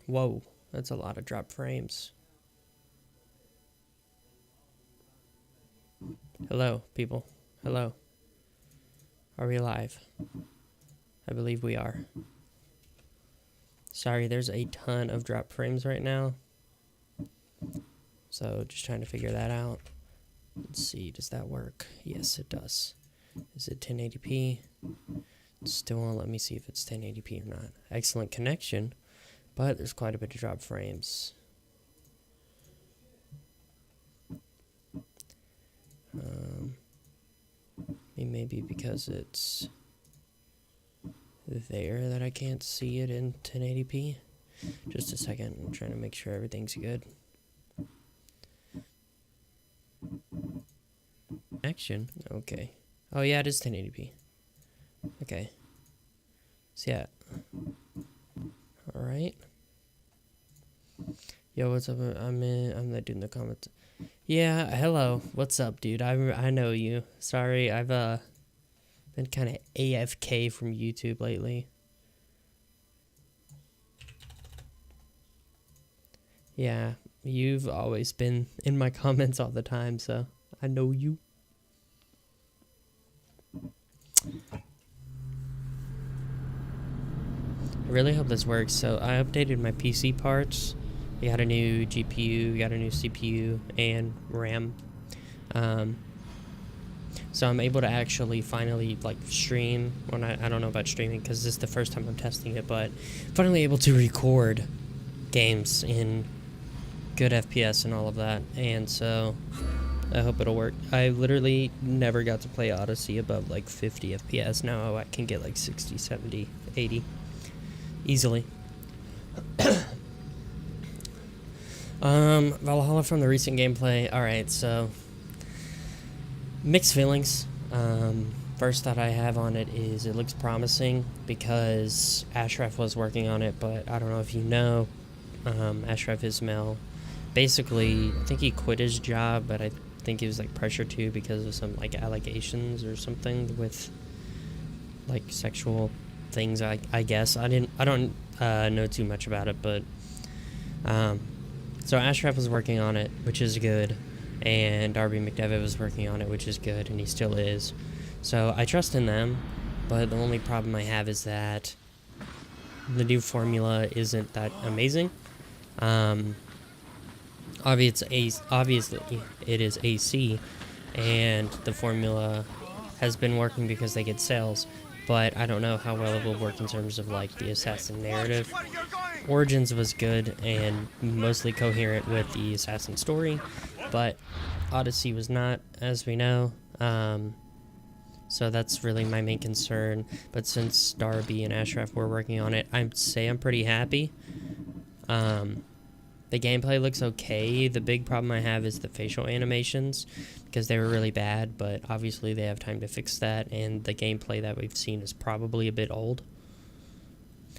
Whoa, that's a lot of drop frames. Hello, people. Hello. Are we alive? I believe we are. Sorry, there's a ton of drop frames right now. So just trying to figure that out. Let's see, does that work? Yes, it does. Is it 1080p? Still won't let me see if it's 1080p or not. Excellent connection, but there's quite a bit of drop frames. Maybe because it's there that I can't see it in 1080p. Just a second, I'm trying to make sure everything's good. Action? Okay. Oh yeah, it is 1080p. Okay. So yeah. Alright. Yo, what's up? I'm not doing the comments. Yeah, hello. What's up, dude? I know you. Sorry, I've been kind of AFK from YouTube lately. Yeah, you've always been in my comments all the time, so I know you. I really hope this works. So I updated my PC parts. We got a new GPU, we got a new CPU, and RAM. So I'm able to actually finally like stream. Well, I don't know about streaming because this is the first time I'm testing it, but finally able to record games in good FPS and all of that. And so I hope it'll work. I literally never got to play Odyssey above like 50 FPS. Now I can get like 60, 70, 80 easily. Valhalla from the recent gameplay. Alright, so mixed feelings. First thought I have on it is it looks promising because Ashraf was working on it, but I don't know if you know, Ashraf Ismail, basically, I think he quit his job, but I think he was like pressured to because of some like allegations or something with like sexual things, I guess. I don't know too much about it, but so Ashraf was working on it, which is good, and Darby McDevitt was working on it, which is good, and he still is. So I trust in them, but the only problem I have is that the new formula isn't that amazing. Obviously it is AC, and the formula has been working because they get sales, but I don't know how well it will work in terms of like the assassin narrative. Origins was good and mostly coherent with the assassin story, but Odyssey was not, as we know. So that's really my main concern. But since Darby and Ashraf were working on it, I'd say I'm pretty happy. The gameplay looks okay. The big problem I have is the facial animations because they were really bad, but obviously they have time to fix that, and the gameplay that we've seen is probably a bit old.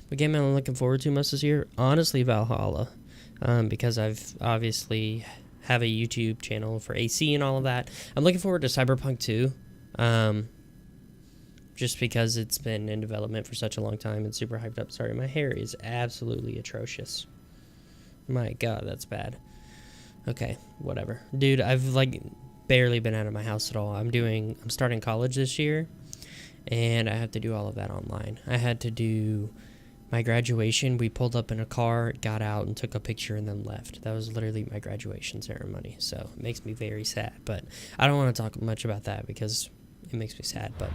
What game I'm looking forward to most this year? Honestly, Valhalla, because I've obviously have a YouTube channel for AC and all of that. I'm looking forward to Cyberpunk 2, just because it's been in development for such a long time and super hyped up. Sorry, my hair is absolutely atrocious. My God, that's bad. Okay, whatever. Dude, I've like barely been out of my house at all. I'm starting college this year, and I have to do all of that online. I had to do my graduation. We pulled up in a car, got out, and took a picture, and then left. That was literally my graduation ceremony, so it makes me very sad. But I don't want to talk much about that because it makes me sad. But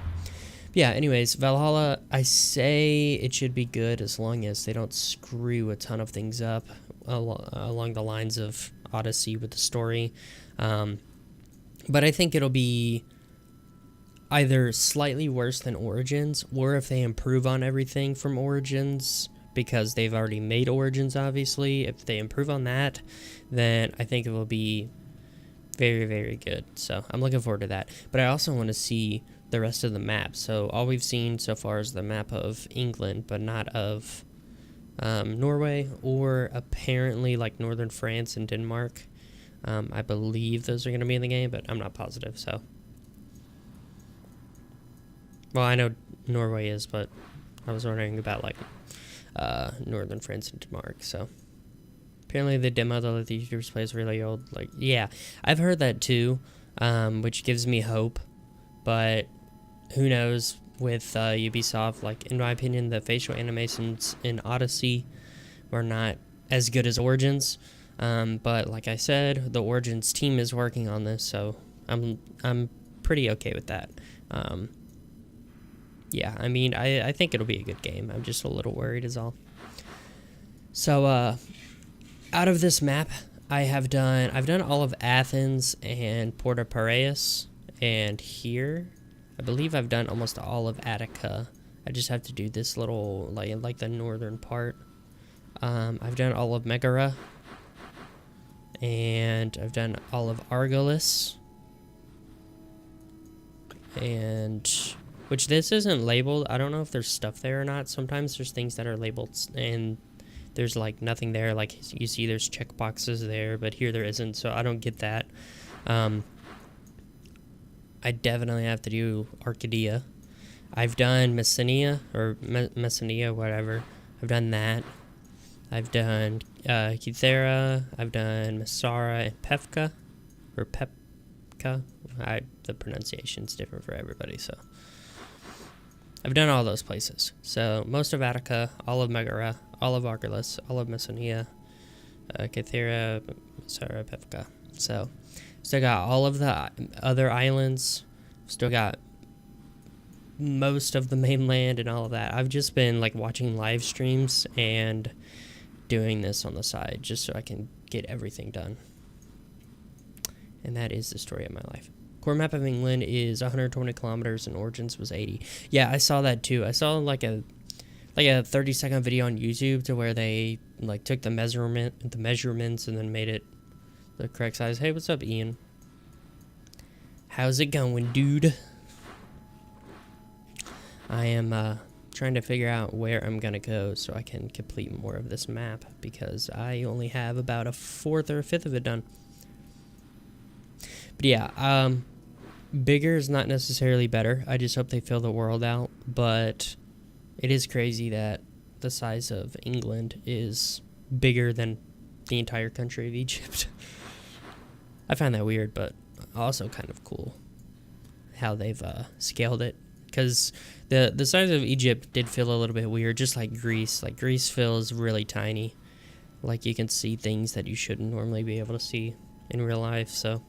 yeah, anyways, Valhalla, I say it should be good as long as they don't screw a ton of things up along the lines of Odyssey with the story. But I think it'll be either slightly worse than Origins, or if they improve on everything from Origins, because they've already made Origins, obviously. If they improve on that, then I think it will be very, very good. So I'm looking forward to that. But I also want to see the rest of the map. So all we've seen so far is the map of England, but not of Norway, or apparently like northern France and Denmark. I believe those are going to be in the game, but I'm not positive. So, well, I know Norway is, but I was wondering about like northern France and Denmark. So apparently the demo that the YouTubers play is really old. Like, yeah, I've heard that too, which gives me hope. But who knows with Ubisoft? Like, in my opinion, the facial animations in Odyssey were not as good as Origins. But like I said, the Origins team is working on this, so I'm pretty okay with that. Yeah, I mean, I think it'll be a good game. I'm just a little worried is all. So, out of this map, I've done all of Athens and Porto Piraeus, and here, I believe I've done almost all of Attica. I just have to do this little, like the northern part. I've done all of Megara, and I've done all of Argolis, and which this isn't labeled. I don't know if there's stuff there or not. Sometimes there's things that are labeled and there's like nothing there. Like you see there's checkboxes there, but here there isn't, so I don't get that. I definitely have to do Arcadia. I've done Messenia, or Messenia, whatever. I've done that. I've done Kythera. I've done Messara and Pefka, or Pepka. The pronunciation's different for everybody, so. I've done all those places. So most of Attica, all of Megara, all of Argolis, all of Messenia, Kythera, Messara, Pefka. So still got all of the other islands. Still got most of the mainland and all of that. I've just been like watching live streams and doing this on the side just so I can get everything done. And that is the story of my life. Core map of England is 120 kilometers and Origins was 80. Yeah, I saw that too. I saw like a 30-second video on YouTube to where they like took the measurements and then made it the correct size. Hey, what's up, Ian? How's it going, dude? I am trying to figure out where I'm gonna go so I can complete more of this map because I only have about a fourth or a fifth of it done. But yeah, bigger is not necessarily better. I just hope they fill the world out. But it is crazy that the size of England is bigger than the entire country of Egypt. I find that weird, but also kind of cool how they've scaled it. Because the size of Egypt did feel a little bit weird, just like Greece. Like, Greece feels really tiny. Like, you can see things that you shouldn't normally be able to see in real life, so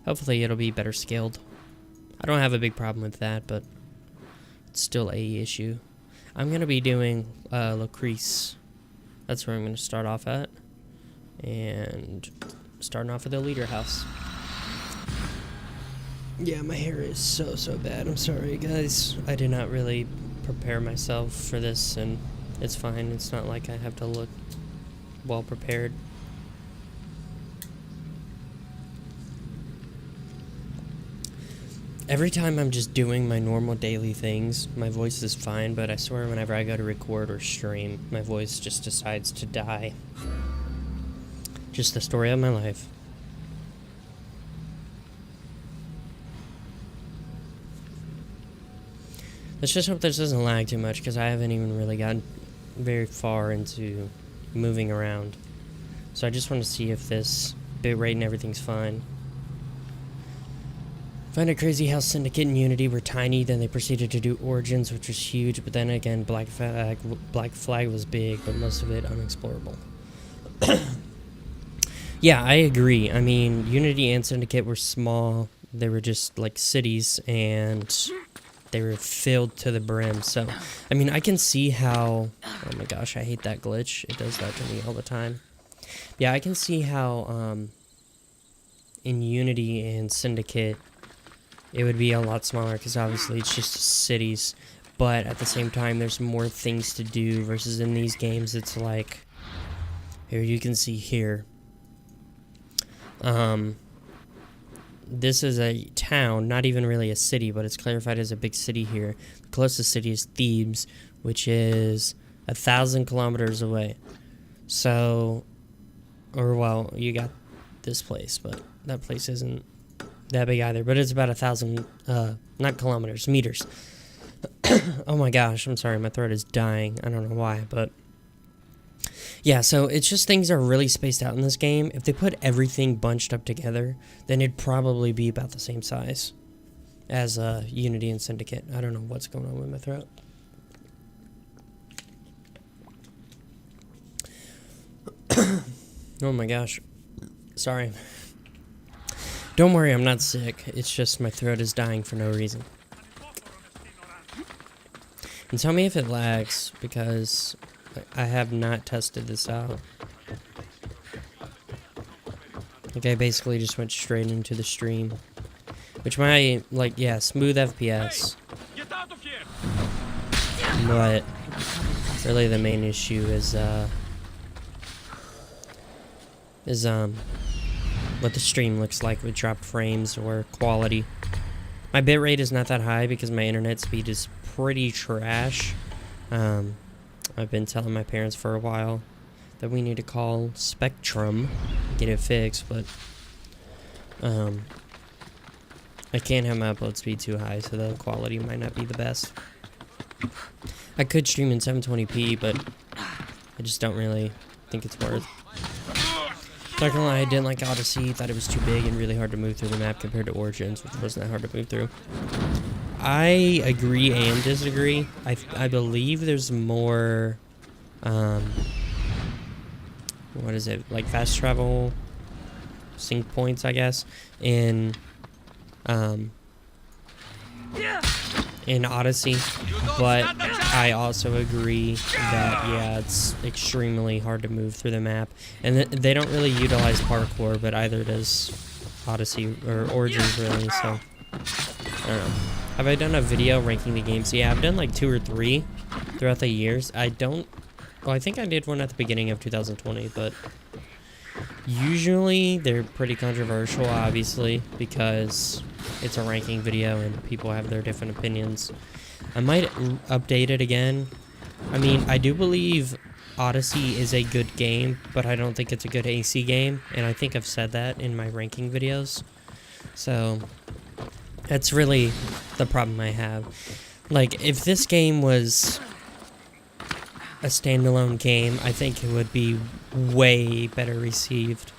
hopefully it'll be better scaled. I don't have a big problem with that, but it's still a issue. I'm going to be doing Lucrece. That's where I'm going to start off at. And starting off with the leader house. Yeah, my hair is so bad. I'm sorry, guys. I did not really prepare myself for this, and it's fine. It's not like I have to look well prepared. Every time I'm just doing my normal daily things, my voice is fine, but I swear whenever I go to record or stream, my voice just decides to die. Just the story of my life. Let's just hope this doesn't lag too much, because I haven't even really gotten very far into moving around. So I just want to see if this bitrate and everything's fine. Find it crazy how Syndicate and Unity were tiny, then they proceeded to do Origins, which was huge, but then again, Black Flag was big, but most of it unexplorable. Yeah, I agree. I mean, Unity and Syndicate were small. They were just like cities, and they were filled to the brim. So, I mean, I can see how... Oh my gosh, I hate that glitch. It does that to me all the time. Yeah, I can see how in Unity and Syndicate it would be a lot smaller, because obviously it's just cities. But at the same time, there's more things to do, versus in these games, it's like... Here, you can see here. This is a town, not even really a city, but it's clarified as a big city here. The closest city is Thebes, which is 1,000 kilometers away. So, or well, you got this place, but that place isn't that big either. But it's about 1,000, not kilometers, meters. Oh my gosh, I'm sorry, my throat is dying. I don't know why, but yeah, so it's just things are really spaced out in this game. If they put everything bunched up together, then it'd probably be about the same size as Unity and Syndicate. I don't know what's going on with my throat. Oh my gosh. Sorry. Don't worry, I'm not sick. It's just my throat is dying for no reason. And tell me if it lags, because I have not tested this out. Like, I basically just went straight into the stream. Which might, like, yeah, smooth FPS. But really the main issue is what the stream looks like with dropped frames or quality. My bitrate is not that high because my internet speed is pretty trash. I've been telling my parents for a while that we need to call Spectrum, get it fixed, but I can't have my upload speed too high, so the quality might not be the best. I could stream in 720p, but I just don't really think it's worth. Not gonna lie, I didn't like Odyssey, thought it was too big and really hard to move through the map compared to Origins, which wasn't that hard to move through. I agree and disagree. I believe there's more, what is it, like fast travel sync points, I guess, in Odyssey, but I also agree that, yeah, it's extremely hard to move through the map, and they don't really utilize parkour, but either does Odyssey, or Origins, really, so, I don't know. Have I done a video ranking the games? Yeah, I've done like 2 or 3 throughout the years. I think I did one at the beginning of 2020, but usually they're pretty controversial, obviously, because it's a ranking video and people have their different opinions. I might update it again. I mean, I do believe Odyssey is a good game, but I don't think it's a good AC game, and I think I've said that in my ranking videos. So that's really the problem I have. Like, if this game was a standalone game, I think it would be way better received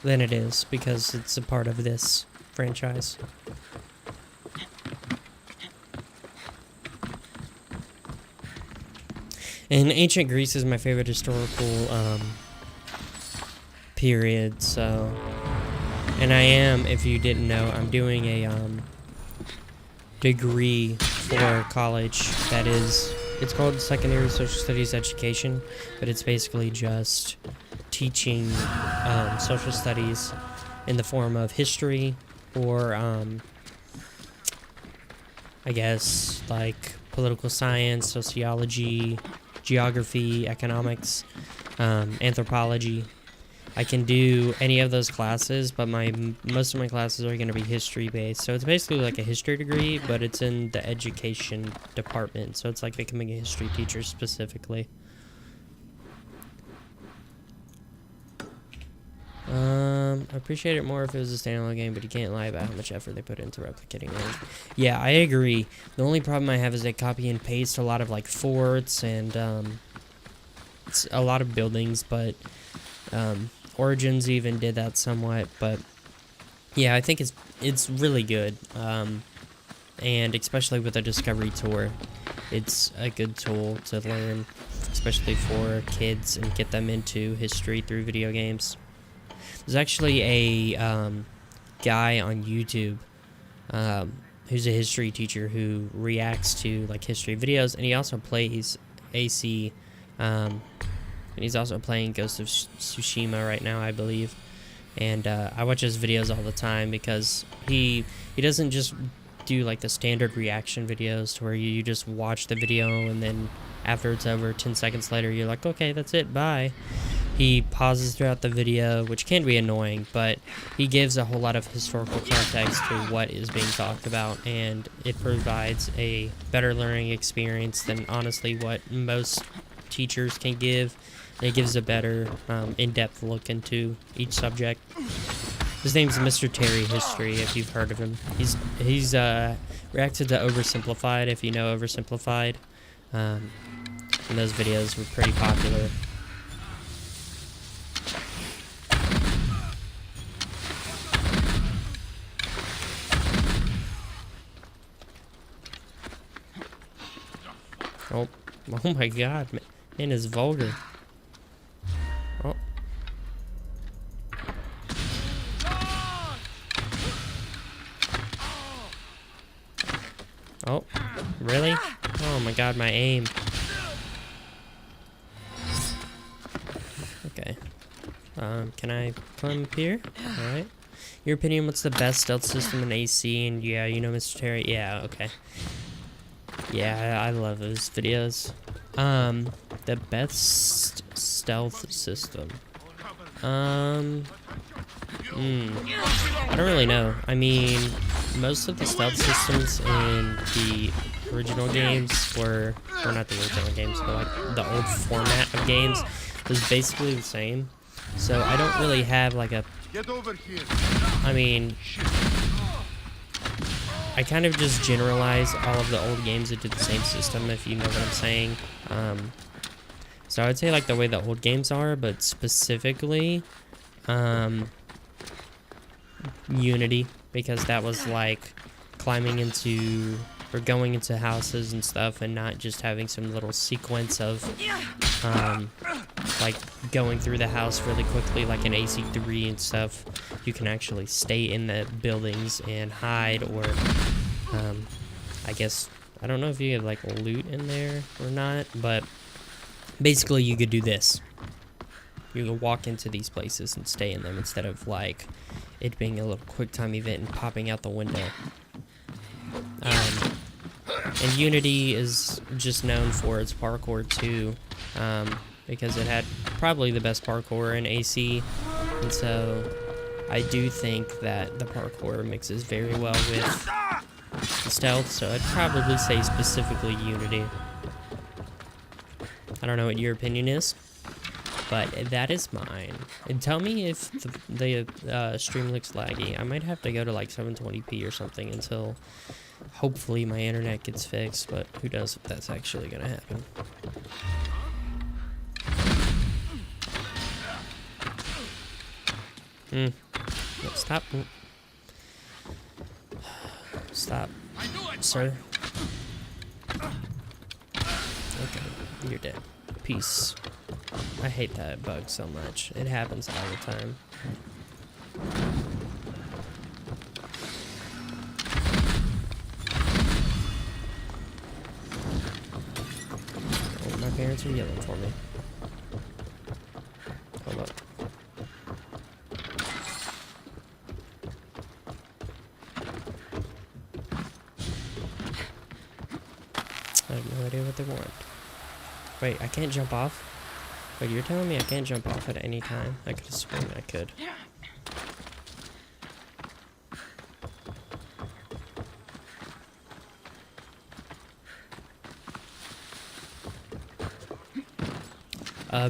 than it is, because it's a part of this franchise. And ancient Greece is my favorite historical period, so... And I am, if you didn't know, I'm doing a degree for college that is... It's called Secondary Social Studies Education, but it's basically just teaching social studies in the form of history or, I guess, like political science, sociology, geography, economics, anthropology. I can do any of those classes, but most of my classes are going to be history-based. So it's basically like a history degree, but it's in the education department. So it's like becoming a history teacher specifically. I appreciate it more if it was a standalone game, but you can't lie about how much effort they put into replicating it. Yeah, I agree. The only problem I have is they copy and paste a lot of like forts and it's a lot of buildings, but Origins even did that somewhat. But yeah, I think it's really good, and especially with the Discovery Tour, it's a good tool to learn, especially for kids, and get them into history through video games. There's actually a guy on YouTube who's a history teacher who reacts to like history videos, and he also plays AC, and he's also playing Ghost of Tsushima right now, I believe. And I watch his videos all the time because he doesn't just do like the standard reaction videos to where you just watch the video and then after it's over, 10 seconds later, you're like, okay, that's it, bye. He pauses throughout the video, which can be annoying, but he gives a whole lot of historical context to what is being talked about, and it provides a better learning experience than honestly what most teachers can give. It gives a better in-depth look into each subject. His name's Mr. Terry History, if you've heard of him. He's reacted to Oversimplified, if you know Oversimplified. And those videos were pretty popular. Oh my god, man is vulgar. Oh. Oh, really? Oh my god, my aim. Okay. Can I climb up here? Alright. Your opinion, what's the best stealth system in AC? And yeah, you know Mr. Terry? Yeah, okay. Yeah, I love those videos. The best stealth system. I don't really know. I mean, most of the stealth systems in the original games were, well, not the original games, but like the old format of games was basically the same. So I don't really have like a, I mean, I kind of just generalize all of the old games into the same system, if you know what I'm saying. So I would say like the way the old games are, but specifically Unity, because that was like climbing into or going into houses and stuff and not just having some little sequence of like going through the house really quickly like in AC3 and stuff. You can actually stay in the buildings and hide, or I guess, I don't know if you could like loot in there or not, but basically you could do this. You could walk into these places and stay in them instead of like it being a little quick time event and popping out the window. And Unity is just known for its parkour too, because it had probably the best parkour in AC, and so I do think that the parkour mixes very well with the stealth, so I'd probably say specifically Unity. I don't know what your opinion is, but that is mine. And tell me if the stream looks laggy. I might have to go to like 720p or something until hopefully my internet gets fixed, but who knows if that's actually gonna happen. No, stop. Stop, sir. Okay, you're dead. Peace. I hate that bug so much. It happens all the time. Oh, my parents are yelling for me. Hold up. I have no idea what they want. Wait, I can't jump off? Wait, you're telling me I can't jump off at any time? I could have sworn I could.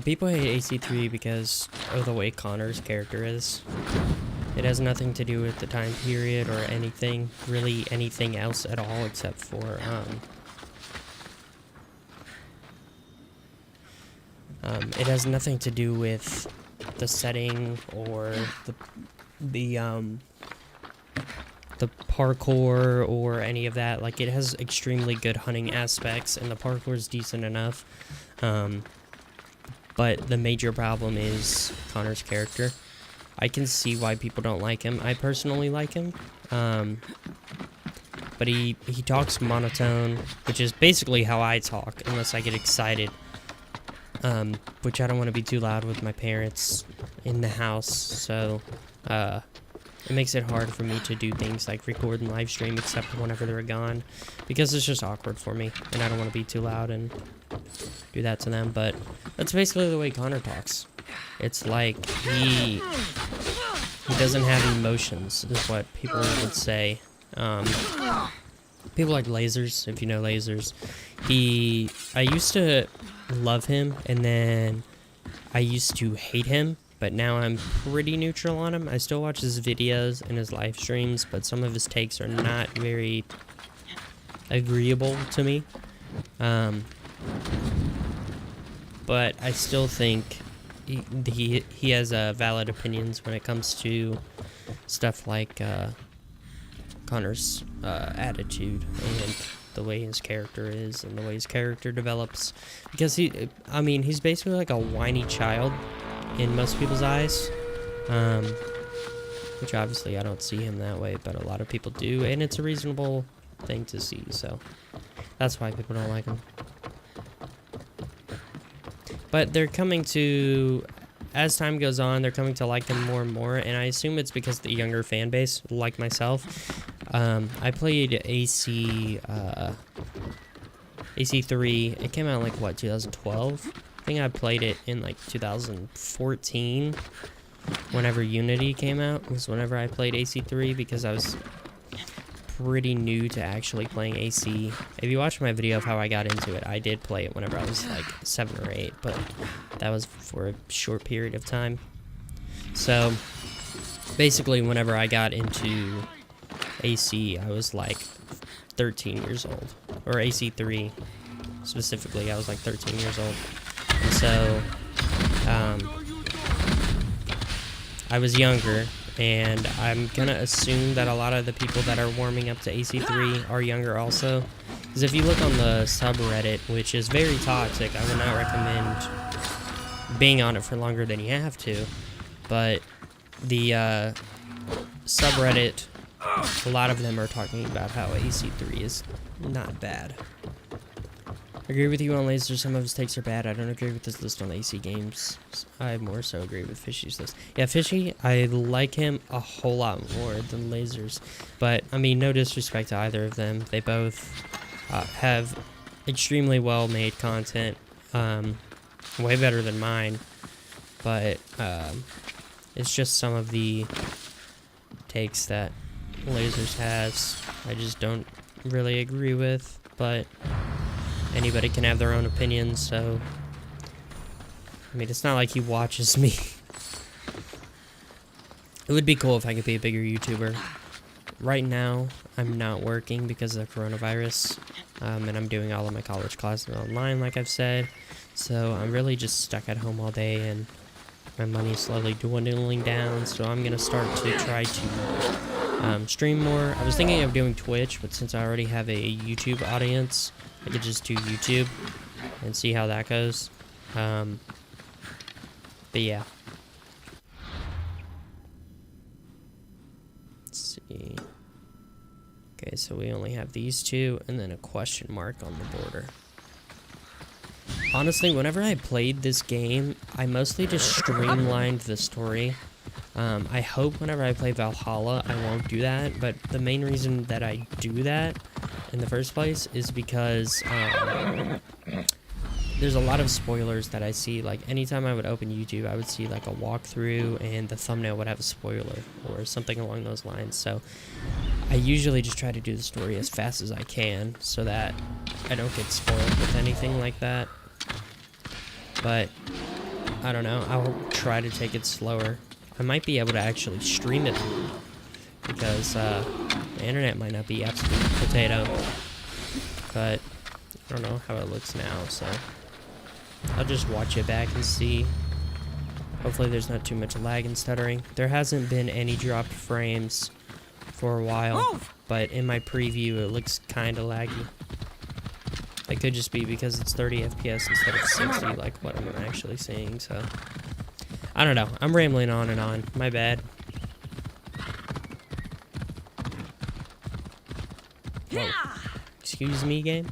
People hate AC3 because of the way Connor's character is. It has nothing to do with the time period or anything, really anything else at all except for, it has nothing to do with the setting or the parkour or any of that. Like, it has extremely good hunting aspects and the parkour is decent enough. But the major problem is Connor's character. I can see why people don't like him. I personally like him. But he talks monotone, which is basically how I talk, unless I get excited. Which I don't want to be too loud with my parents in the house, so it makes it hard for me to do things like record and live stream except whenever they're gone, because it's just awkward for me, and I don't want to be too loud and do that to them. But that's basically the way Connor talks. It's like he doesn't have emotions, is what people would say. People like Lasers, if you know Lasers. I used to love him, and then I used to hate him, but but now I'm pretty neutral on him. I still watch his videos and his live streams, but some of his takes are not very agreeable to me. But I still think he has valid opinions when it comes to stuff like Connor's attitude and the way his character is and the way his character develops. Because he's basically like a whiny child in most people's eyes. Which obviously I don't see him that way, but a lot of people do, and it's a reasonable thing to see, so that's why people don't like him. But they're coming to, as time goes on, they're coming to like him more and more, and I assume it's because the younger fan base, like myself. I played AC3. It came out in, like, what, 2012? I think I played it in, like, 2014. Whenever Unity came out was whenever I played AC3, because I was pretty new to actually playing AC. If you watch my video of how I got into it, I did play it whenever I was like 7 or 8, but that was for a short period of time. So basically whenever I got into AC, I was like 13 years old, or AC3 specifically, I was like 13 years old. And so I was younger, and I'm gonna assume that a lot of the people that are warming up to AC3 are younger also. Because if you look on the subreddit, which is very toxic, I would not recommend being on it for longer than you have to. But the subreddit, a lot of them are talking about how AC3 is not bad. I agree with you on Laser, some of his takes are bad. I don't agree with his list on AC games. I more so agree with Fishy's list. Yeah, Fishy, I like him a whole lot more than Lasers. But, I mean, no disrespect to either of them. They both have extremely well-made content. Way better than mine. But, it's just some of the takes that Lasers has I just don't really agree with. But anybody can have their own opinions, so I mean, it's not like he watches me. It would be cool if I could be a bigger YouTuber. Right now, I'm not working because of the coronavirus, and I'm doing all of my college classes online, like I've said. So I'm really just stuck at home all day, and my money's slowly dwindling down. So I'm gonna start to try to stream more. I was thinking of doing Twitch, but since I already have a YouTube audience, I could just do YouTube and see how that goes. But yeah. Let's see. Okay, so we only have these two and then a question mark on the border. Honestly, whenever I played this game, I mostly just streamlined the story. I hope whenever I play Valhalla, I won't do that, but the main reason that I do that in the first place is because there's a lot of spoilers that I see. Like, anytime I would open YouTube, I would see like a walkthrough and the thumbnail would have a spoiler or something along those lines. So I usually just try to do the story as fast as I can so that I don't get spoiled with anything like that. But I don't know, I'll try to take it slower. I might be able to actually stream it because the internet might not be absolute potato, but I don't know how it looks now, so I'll just watch it back and see. Hopefully there's not too much lag and stuttering. There hasn't been any dropped frames for a while, but in my preview it looks kind of laggy. It could just be because it's 30 FPS instead of 60 like what I'm actually seeing, so I don't know. I'm rambling on and on. My bad. Whoa. Excuse me, game?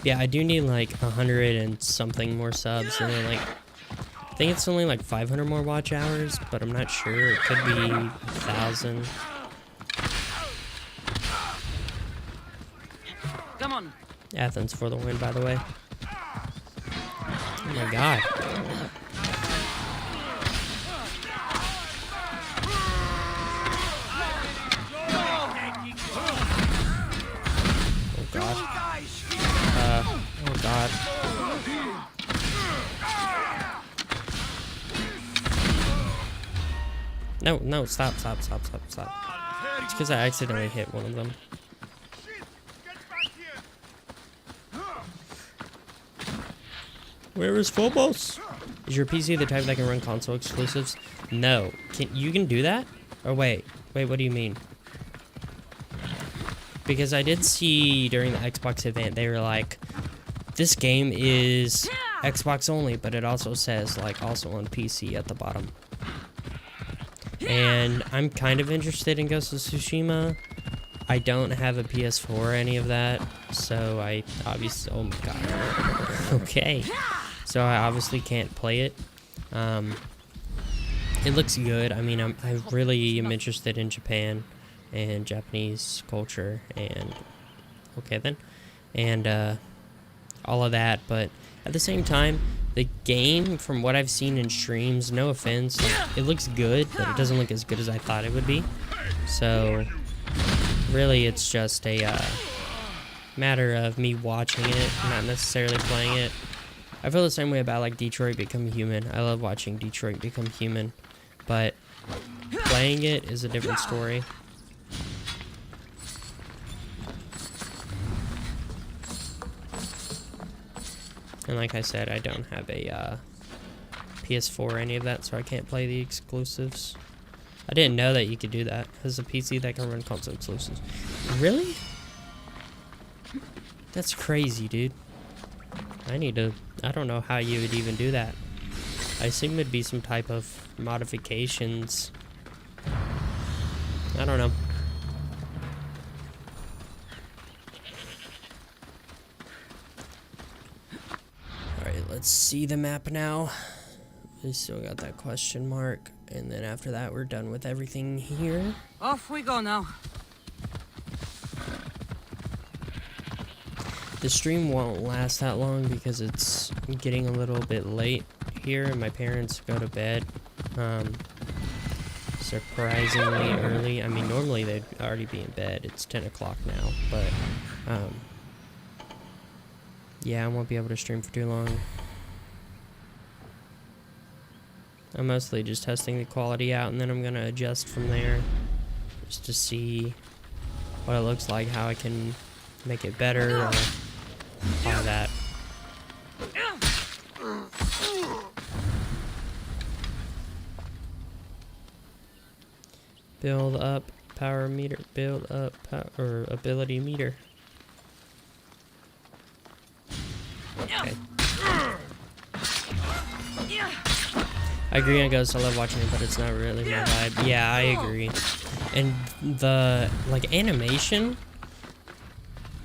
Yeah, I do need like 100 and something more subs, and then like I think it's only like 500 more watch hours, but I'm not sure. It could be 1,000. Come on. Athens for the win, by the way. Oh my god. Oh god. Oh god. No, no, stop. It's because I accidentally hit one of them. Where is Phobos? Is your PC the type that can run console exclusives? No. You can do that? Or wait, what do you mean? Because I did see during the Xbox event, they were like, this game is Xbox only, but it also says, like, also on PC at the bottom. And I'm kind of interested in Ghost of Tsushima. I don't have a PS4 or any of that, so I obviously, oh my god. Okay. So I obviously can't play it. It looks good. I mean, I really am interested in Japan and Japanese culture and okay then, and all of that. But at the same time, the game, from what I've seen in streams, no offense, it looks good, but it doesn't look as good as I thought it would be. So really, it's just a matter of me watching it, not necessarily playing it. I feel the same way about like Detroit Become Human. I love watching Detroit Become Human, but playing it is a different story. And like I said, I don't have a PS4 or any of that, so I can't play the exclusives. I didn't know that you could do that. There's a PC that can run console exclusives. Really? That's crazy, dude. I don't know how you would even do that. I assume it'd be some type of modifications. I don't know. Alright, let's see the map now. We still got that question mark. And then after that, we're done with everything here. Off we go now. The stream won't last that long because it's getting a little bit late here and my parents go to bed surprisingly early. I mean, normally they'd already be in bed. It's 10 o'clock now, but yeah, I won't be able to stream for too long. I'm mostly just testing the quality out, and then I'm gonna adjust from there just to see what it looks like, how I can make it better, or all that. Build up power meter, build up power, or ability meter. Okay. I agree on Ghost, I love watching it, but it's not really my vibe. Yeah, I agree. And the, like, animation,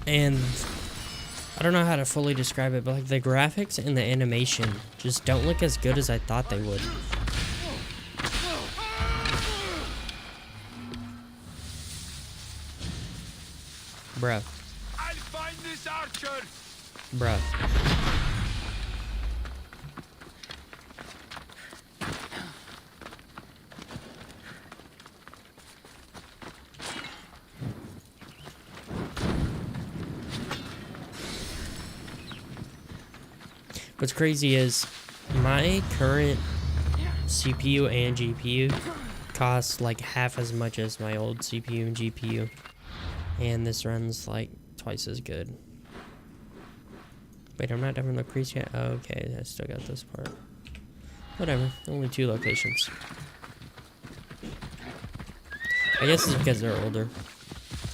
and I don't know how to fully describe it, but like the graphics and the animation just don't look as good as I thought they would. Bruh. I'll find this archer. Bruh. What's crazy is my current CPU and GPU costs like half as much as my old CPU and GPU, and this runs like twice as good. Wait, I'm not done with the crease yet? Oh, okay, I still got this part. Whatever, only 2 locations. I guess it's because they're older.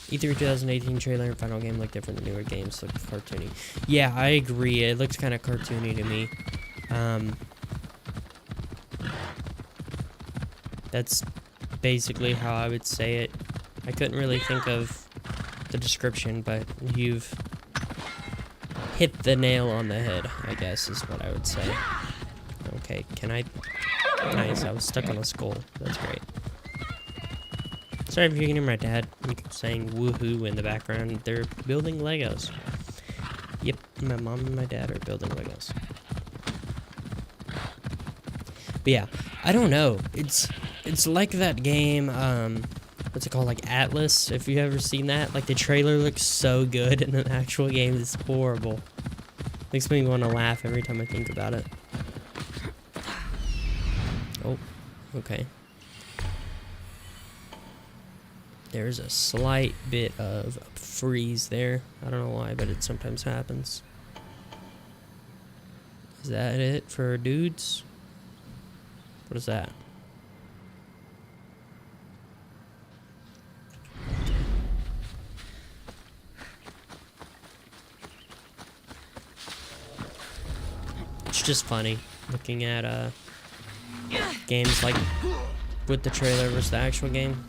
E3 2018 trailer and final game look different than newer games, look cartoony. Yeah, I agree. It looks kind of cartoony to me. That's basically how I would say it. I couldn't really think of the description, but you've hit the nail on the head, I guess, is what I would say. Okay, can I? Nice, I was stuck on a skull. That's great. Sorry if you can hear my dad saying woohoo in the background. They're building Legos. Yep, my mom and my dad are building Legos. But yeah, I don't know. It's like that game, what's it called? Like Atlas, if you've ever seen that. Like the trailer looks so good and the actual game is horrible. Makes me want to laugh every time I think about it. Oh, okay. There's a slight bit of a freeze there. I don't know why, but it sometimes happens. Is that it for dudes? What is that? It's just funny looking at games like with the trailer versus the actual game.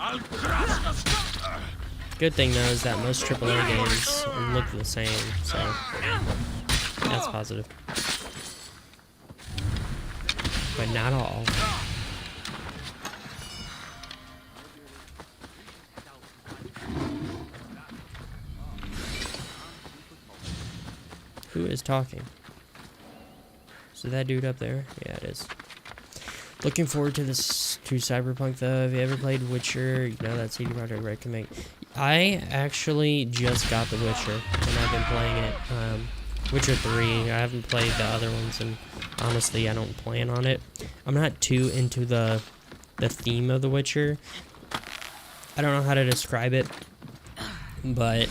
Good thing though is that most AAA games look the same, so that's positive. But not all. Who is talking? Is it that dude up there? Yeah, it is. Looking forward to this, to Cyberpunk though. Have you ever played Witcher? You know that CD Projekt Red can make. I actually just got The Witcher, and I've been playing it. Witcher 3. I haven't played the other ones, and honestly, I don't plan on it. I'm not too into the theme of The Witcher. I don't know how to describe it, but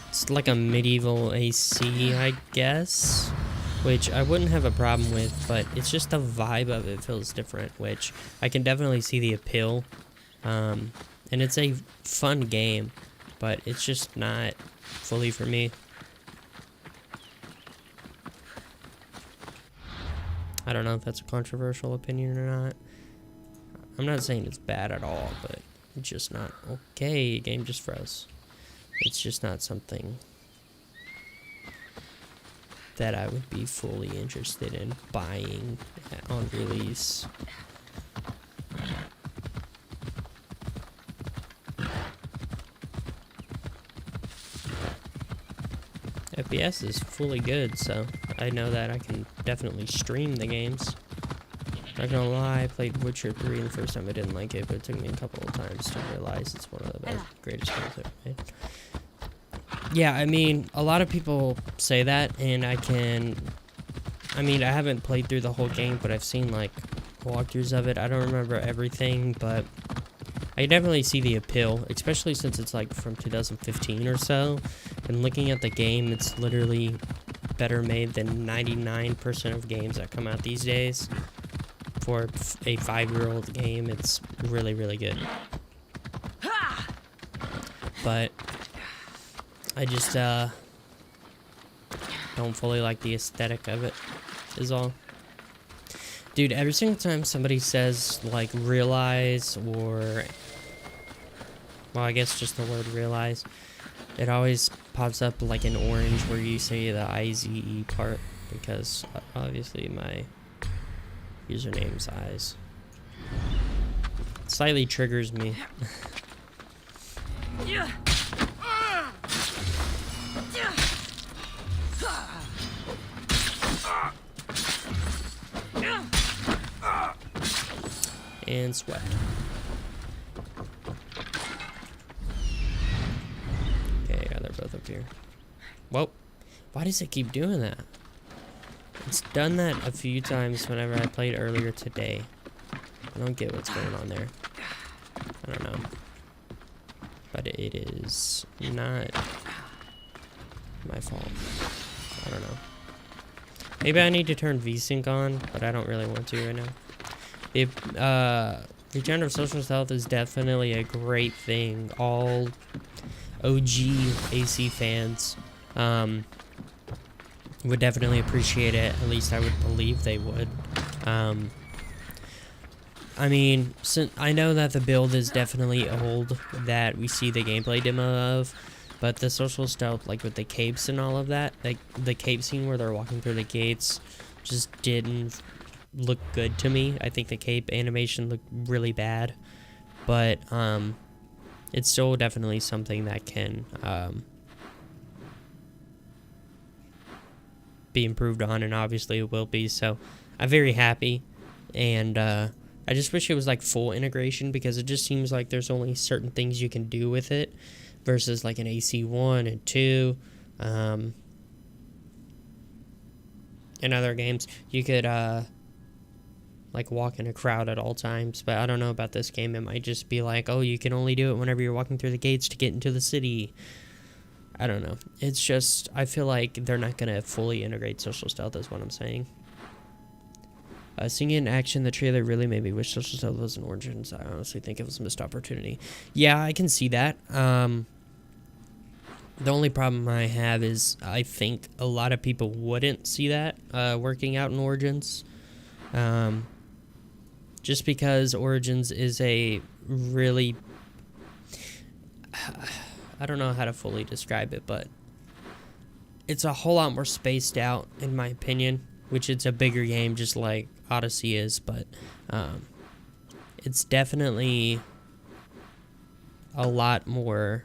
it's like a medieval AC, I guess, which I wouldn't have a problem with, but it's just the vibe of it feels different, which I can definitely see the appeal. And it's a fun game, but it's just not fully for me. I don't know if that's a controversial opinion or not. I'm not saying it's bad at all, but it's just not okay. Game just froze. It's just not something that I would be fully interested in buying on release. FPS is fully good, so I know that I can definitely stream the games. Not gonna lie, I played Witcher 3 the first time. I didn't like it, but it took me a couple of times to realize it's one of the greatest games ever made. Yeah, I mean, a lot of people say that, and I haven't played through the whole game, but I've seen, like, walkthroughs of it. I don't remember everything, but I definitely see the appeal, especially since it's, like, from 2015 or so. And looking at the game, it's literally better made than 99% of games that come out these days. For a 5-year-old game, it's really, really good. But I just don't fully like the aesthetic of it, is all. Dude, every single time somebody says, like, realize, or, well, I guess just the word realize, it always pops up like an orange where you say the IZE part, because obviously my username's eyes. It slightly triggers me. And sweat. Okay, yeah, they're both up here. Whoa. Why does it keep doing that? It's done that a few times whenever I played earlier today. I don't get what's going on there. I don't know. But it is not my fault. I don't know. Maybe I need to turn VSync on, but I don't really want to right now. Regenerative social health is definitely a great thing. All OG AC fans would definitely appreciate it. At least I would believe they would. I mean, I know that the build is definitely old that we see the gameplay demo of, but the social stealth, like with the capes and all of that, like the cape scene where they're walking through the gates, just didn't look good to me. I think the cape animation looked really bad, but it's still definitely something that can be improved on, and obviously it will be. So I'm very happy, and I just wish it was like full integration, because it just seems like there's only certain things you can do with it versus like an AC1 and 2. In other games, you could like walk in a crowd at all times. But I don't know about this game. It might just be like, oh, you can only do it whenever you're walking through the gates to get into the city. I don't know. It's just, I feel like they're not going to fully integrate social stealth is what I'm saying. Seeing it in action, the trailer really made me wish social stealth was in Origins. I honestly think it was a missed opportunity. Yeah, I can see that. The only problem I have is I think a lot of people wouldn't see that working out in Origins. Just because Origins is a really... I don't know how to fully describe it, but it's a whole lot more spaced out, in my opinion, which it's a bigger game, just like Odyssey is, but it's definitely a lot more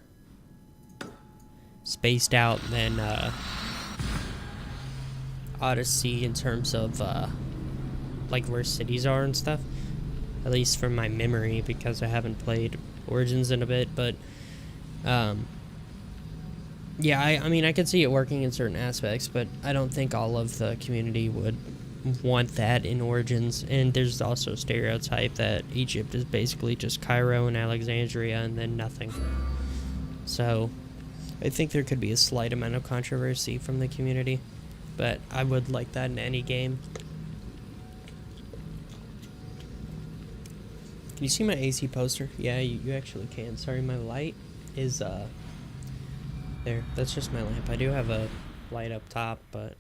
spaced out than Odyssey in terms of like where cities are and stuff, at least from my memory, because I haven't played Origins in a bit. But yeah, I mean, I could see it working in certain aspects, but I don't think all of the community would want that in Origins. And there's also a stereotype that Egypt is basically just Cairo and Alexandria and then nothing. So I think there could be a slight amount of controversy from the community, but I would like that in any game. Can you see my AC poster? Yeah, you actually can. Sorry, my light is there. That's just my lamp. I do have a light up top, but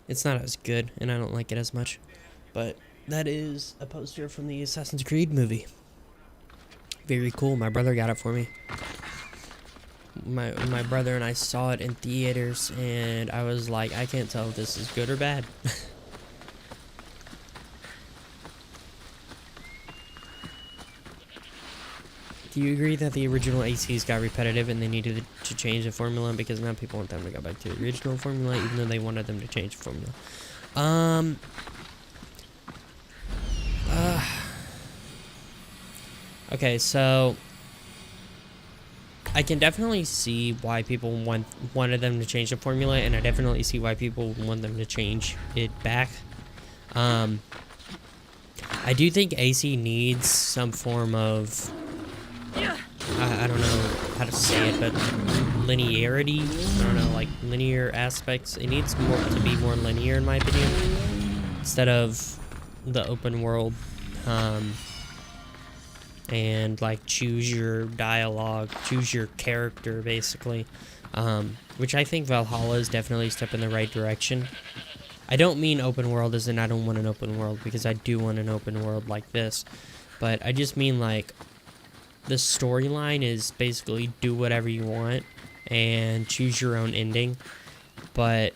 it's not as good, and I don't like it as much. But that is a poster from the Assassin's Creed movie. Very cool. My brother got it for me. My brother and I saw it in theaters, and I was like, I can't tell if this is good or bad. Do you agree that the original ACs got repetitive and they needed to change the formula? Because now people want them to go back to the original formula, even though they wanted them to change the formula. Okay, so I can definitely see why people wanted them to change the formula, and I definitely see why people want them to change it back. I do think AC needs some form of, I don't know how to say it, but linearity. I don't know, like linear aspects. It needs more to be more linear, in my opinion, instead of the open world. And like choose your dialogue, choose your character, basically. Which I think Valhalla is definitely a step in the right direction. I don't mean open world as in I don't want an open world, because I do want an open world like this. But I just mean like the storyline is basically do whatever you want and choose your own ending. But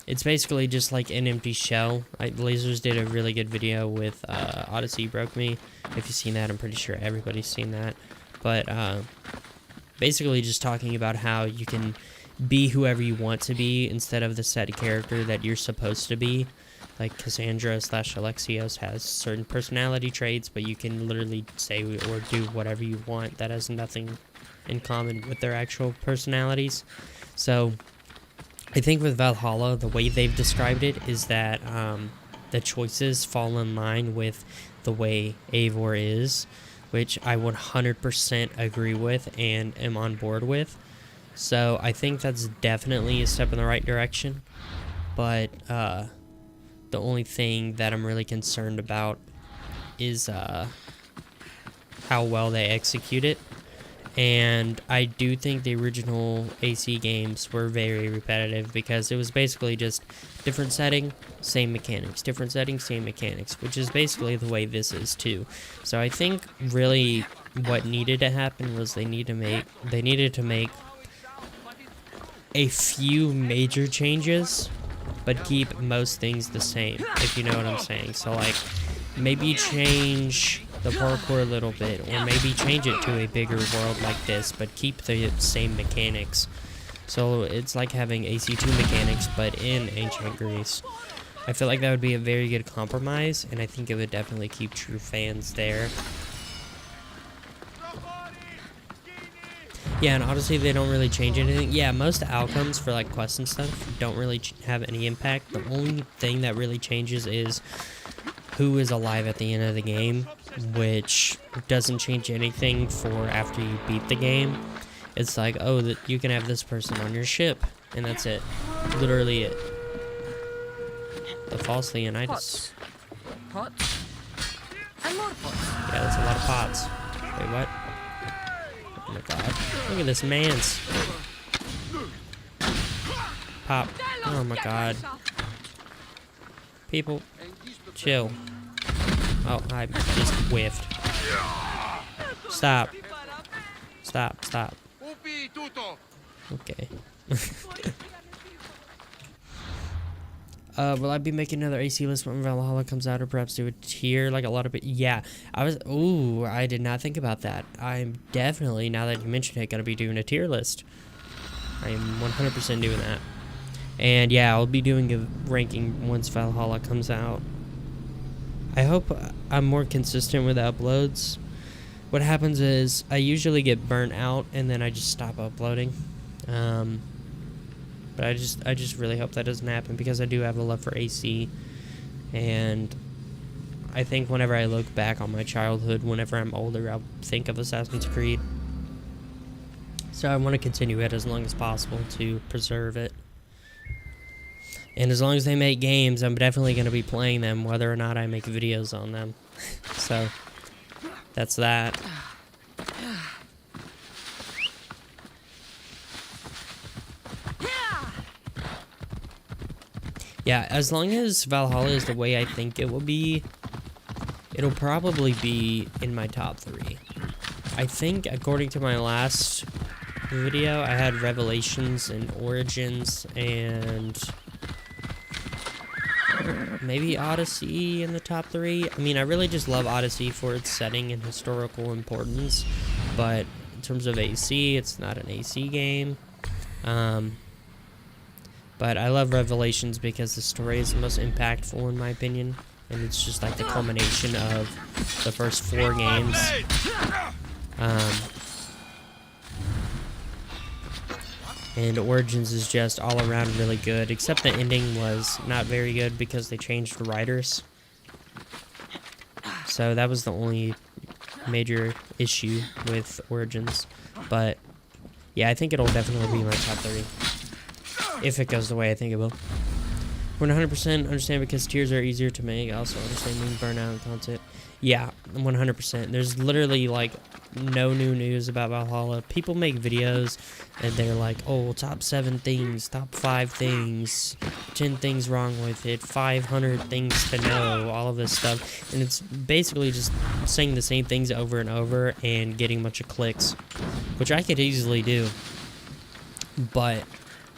it's basically just like an empty shell. Lasers did a really good video with Odyssey Broke Me. If you've seen that, I'm pretty sure everybody's seen that. But basically just talking about how you can be whoever you want to be instead of the set character that you're supposed to be. Like Cassandra / Alexios has certain personality traits, but you can literally say or do whatever you want. That has nothing in common with their actual personalities. So I think with Valhalla, the way they've described it is that the choices fall in line with the way Eivor is, which I 100% agree with and am on board with. So I think that's definitely a step in the right direction. But the only thing that I'm really concerned about is how well they execute it. And I do think the original AC games were very repetitive, because it was basically just different setting, same mechanics, different setting, same mechanics, which is basically the way this is too. So I think really what needed to happen was they needed to make a few major changes, but keep most things the same, if you know what I'm saying. So like maybe change the parkour a little bit, or maybe change it to a bigger world like this, but keep the same mechanics. So it's like having AC2 mechanics, but in ancient Greece. I feel like that would be a very good compromise, and I think it would definitely keep true fans there. Yeah, in Odyssey, they don't really change anything. Yeah, most outcomes for, like, quests and stuff don't really have any impact. The only thing that really changes is who is alive at the end of the game, which doesn't change anything for after you beat the game. It's like, oh, that you can have this person on your ship, and that's it. Literally it. The false Leonidas. Pots. And more pots. Yeah, that's a lot of pots. Wait, what? Oh my god. Look at this man's. Pop. Oh my god. People, chill. Oh, I just whiffed. Stop. Stop, stop. Okay. Will I be making another AC list when Valhalla comes out, or perhaps do a tier like a lot of it? Yeah, ooh, I did not think about that. I'm definitely, now that you mentioned it, gonna be doing a tier list. I am 100% doing that. And yeah, I'll be doing a ranking once Valhalla comes out. I hope I'm more consistent with uploads. What happens is I usually get burnt out and then I just stop uploading. But I just really hope that doesn't happen, because I do have a love for AC, and I think whenever I look back on my childhood, whenever I'm older, I'll think of Assassin's Creed. So I want to continue it as long as possible to preserve it. And as long as they make games, I'm definitely going to be playing them, whether or not I make videos on them. So that's that. Yeah, as long as Valhalla is the way I think it will be, it'll probably be in my top 3. I think, according to my last video, I had Revelations and Origins and maybe Odyssey in the top 3. I mean, I really just love Odyssey for its setting and historical importance, but in terms of AC, it's not an AC game. But I love Revelations because the story is the most impactful in my opinion, and it's just like the culmination of the first 4 games. And Origins is just all around really good, except the ending was not very good because they changed writers. So that was the only major issue with Origins. But yeah, I think it'll definitely be my top 3. If it goes the way I think it will. 100% understand, because tiers are easier to make. I also understand being burnout content. Yeah, 100%. There's literally like no new news about Valhalla. People make videos and they're like, oh, top 7 things, top 5 things, 10 things wrong with it, 500 things to know, all of this stuff. And it's basically just saying the same things over and over and getting a bunch of clicks, which I could easily do. But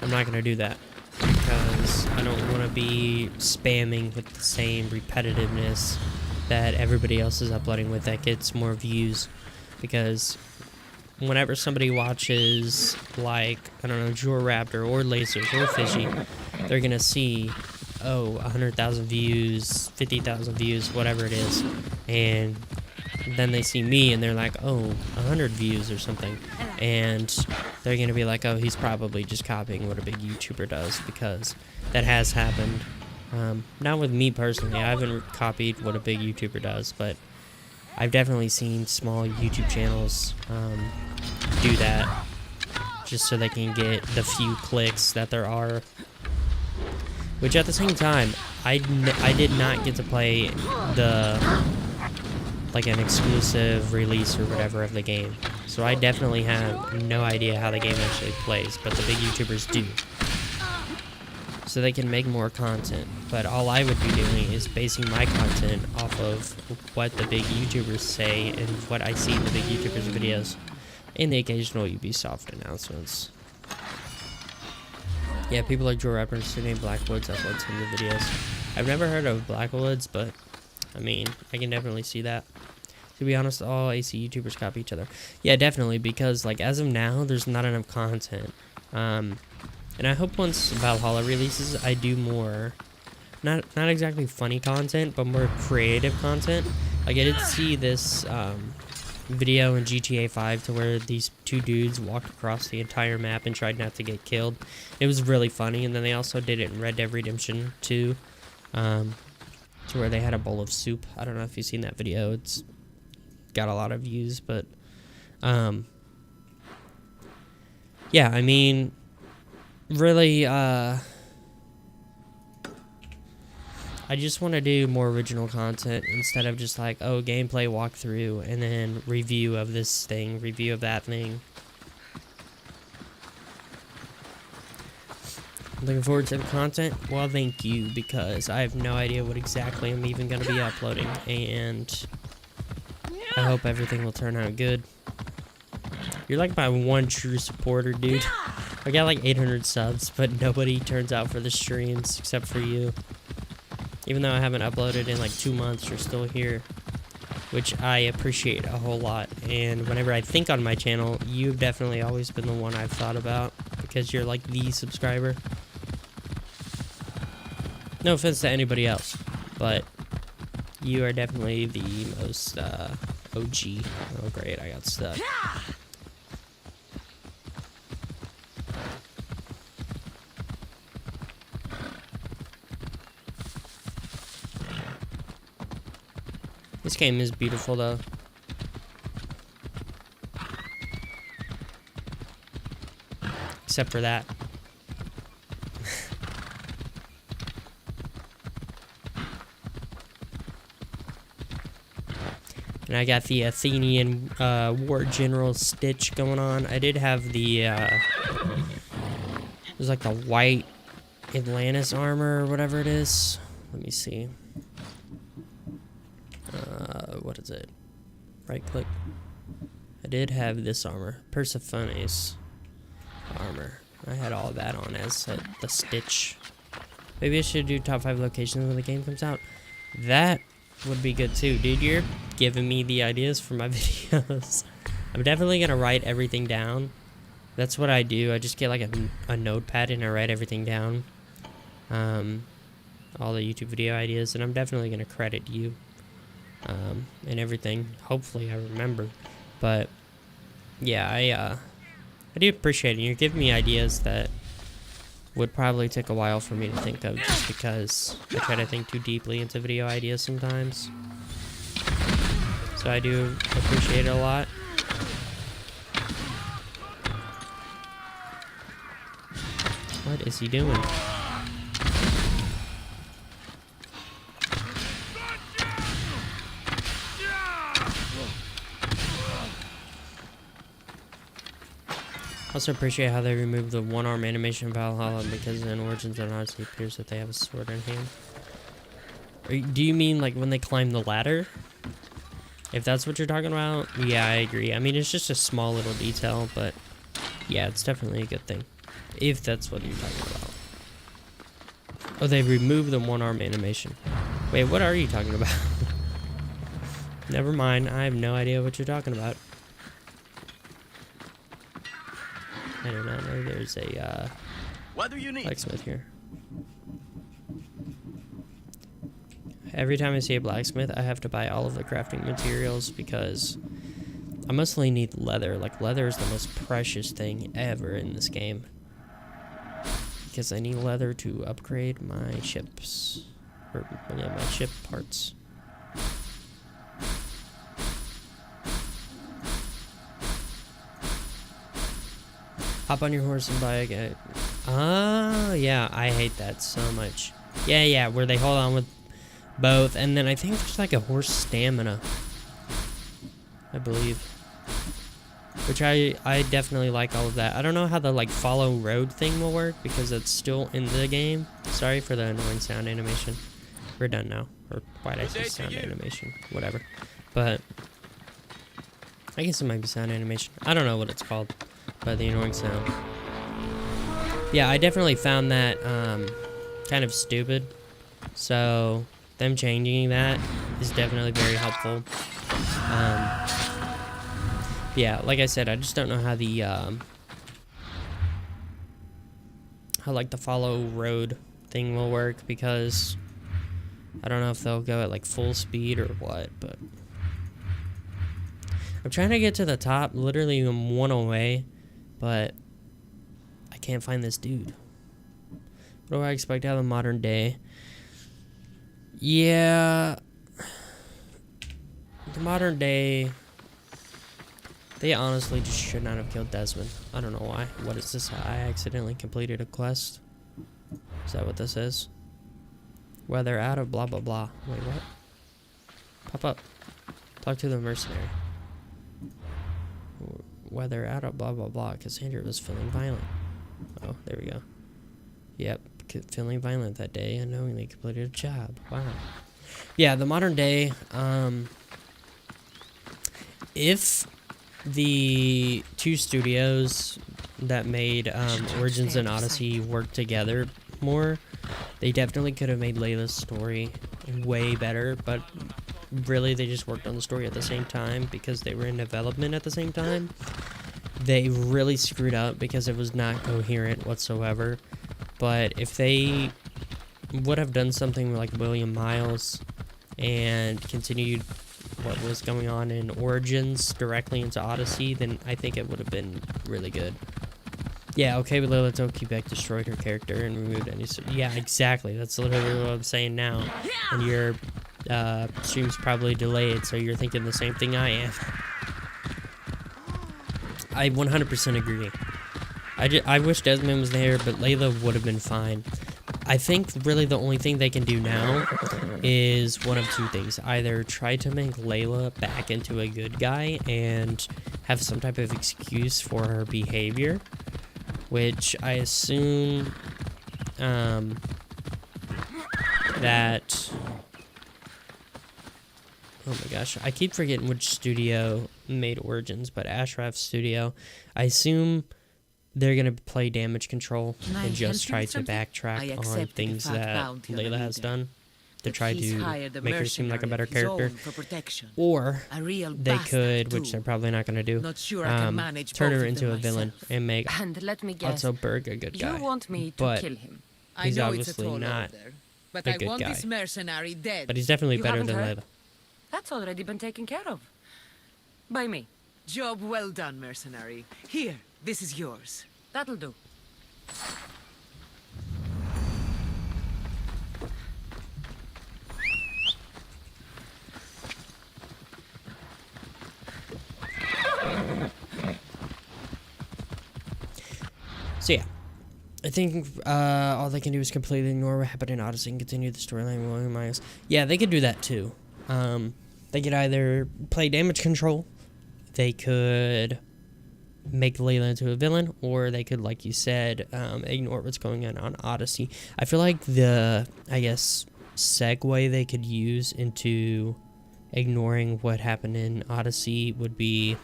I'm not going to do that, because I don't want to be spamming with the same repetitiveness that everybody else is uploading with that gets more views. Because whenever somebody watches, like, I don't know, Jor Raptor or Lasers or Fishy, they're going to see, oh, 100,000 views, 50,000 views, whatever it is. And then they see me and they're like, oh, 100 views or something. And they're going to be like, oh, he's probably just copying what a big YouTuber does, because that has happened. Not with me personally. I haven't copied what a big YouTuber does, but I've definitely seen small YouTube channels do that just so they can get the few clicks that there are. Which at the same time, I did not get to play like an exclusive release or whatever of the game. So I definitely have no idea how the game actually plays, but the big YouTubers do. So they can make more content. But all I would be doing is basing my content off of what the big YouTubers say and what I see in the big YouTubers' videos, and the occasional Ubisoft announcements. Yeah, people like Joe Rappers named Blackwoods upload some of the videos. I've never heard of Blackwoods, but I mean, I can definitely see that. To be honest, all AC YouTubers copy each other. Yeah, definitely, because like as of now, there's not enough content. And I hope once Valhalla releases, I do more, not exactly funny content, but more creative content. Like I did see this video in GTA 5 to where these two dudes walked across the entire map and tried not to get killed. It was really funny, and then they also did it in Red Dead Redemption 2, to where they had a bowl of soup. I don't know if you've seen that video. It's got a lot of views, but yeah, I mean, really, I just want to do more original content instead of just like, oh, gameplay walkthrough and then review of this thing, review of that thing. Looking forward to the content? Well, thank you, because I have no idea what exactly I'm even going to be uploading, and I hope everything will turn out good. You're like my one true supporter, dude. I got like 800 subs, but nobody turns out for the streams except for you. Even though I haven't uploaded in like 2 months, you're still here, which I appreciate a whole lot. And whenever I think on my channel, you've definitely always been the one I've thought about, because you're like the subscriber. No offense to anybody else, but you are definitely the most OG. Oh great, I got stuck. This game is beautiful, though. Except for that. And I got the Athenian War General Stitch going on. I did have the, it was like the white Atlantis armor or whatever it is. Let me see. What is it? Right click. I did have this armor, Persephone's armor. I had all that on as the Stitch. Maybe I should do top 5 locations when the game comes out. That would be good too, dude. You're giving me the ideas for my videos. I'm definitely gonna write everything down. That's what I do. I just get like a notepad and I write everything down. All the YouTube video ideas, and I'm definitely gonna credit you. And everything. Hopefully I remember. But yeah, I do appreciate it. You're giving me ideas that would probably take a while for me to think of, just because I try to think too deeply into video ideas sometimes. So I do appreciate it a lot. What is he doing? Also appreciate how they removed the one-arm animation in Valhalla, because in Origins and Odyssey it appears that they have a sword in hand. Do you mean like when they climb the ladder? If that's what you're talking about, yeah, I agree. I mean, it's just a small little detail, but yeah, it's definitely a good thing. If that's what you're talking about. Oh, they removed the one-arm animation. Wait, what are you talking about? Never mind, I have no idea what you're talking about. I do not know there's a what do you need? blacksmith here. Every time I see a blacksmith, I have to buy all of the crafting materials, because I mostly need leather. Like, leather is the most precious thing ever in this game, because I need leather to upgrade my ships, or yeah, my ship parts. Hop on your horse and buy a guy. Ah, yeah, I hate that so much. Yeah, where they hold on with both, and then I think there's like a horse stamina, I believe. Which I definitely like all of that. I don't know how the like follow road thing will work, because it's still in the game. Sorry for the annoying sound animation. We're done now. Or why did I say sound animation? Whatever. But I guess it might be sound animation. I don't know what it's called. By the annoying sound. Yeah, I definitely found that kind of stupid. So them changing that is definitely very helpful. Yeah, like I said, I just don't know how the how like the follow road thing will work, because I don't know if they'll go at like full speed or what, but I'm trying to get to the top. Literally, I'm one away. But I can't find this dude. What do I expect out of the modern day? Yeah. The modern day... They honestly just should not have killed Desmond. I don't know why. What is this? I accidentally completed a quest. Is that what this is? Weather out of blah blah blah. Wait, what? Pop up. Talk to the mercenary. Weather out of blah blah blah. Cassandra was feeling violent. Oh, there we go. Yep, feeling violent that day, unknowingly completed a job. Wow. Yeah, the modern day. If the two studios that made Origins and Odyssey work together more, they definitely could have made Layla's story way better, but really they just worked on the story at the same time because they were in development at the same time. They really screwed up because it was not coherent whatsoever. But if they would have done something like William Miles and continued what was going on in Origins directly into Odyssey, then I think it would have been really good. Yeah, okay, but Layla Tokibeck destroyed her character and removed any... Yeah, exactly. That's literally what I'm saying now. And your stream's probably delayed, so you're thinking the same thing I am. I 100% agree. I wish Desmond was there, but Layla would have been fine. I think really the only thing they can do now is one of two things. Either try to make Layla back into a good guy and have some type of excuse for her behavior, which I assume that... Oh my gosh, I keep forgetting which studio made Origins, but Ashraf's studio. I assume they're going to play damage control and just try to backtrack on things that Layla has done to try to make her seem like a better character. Or they could, which they're probably not going to do, turn her into a villain and make Otto Berg a good guy. You want me to But kill him? he's obviously not a good guy. This mercenary dead. But he's definitely better haven't than heard? Layla. That's already been taken care of. By me. Job well done, mercenary. Here, this is yours. That'll do. So yeah, I think all they can do is completely ignore what happened in Odyssey and continue the storyline with William Miles. Yeah, they could do that too. They could either play damage control, they could make Layla into a villain, or they could, like you said, ignore what's going on Odyssey. I feel like the, segue they could use into ignoring what happened in Odyssey would be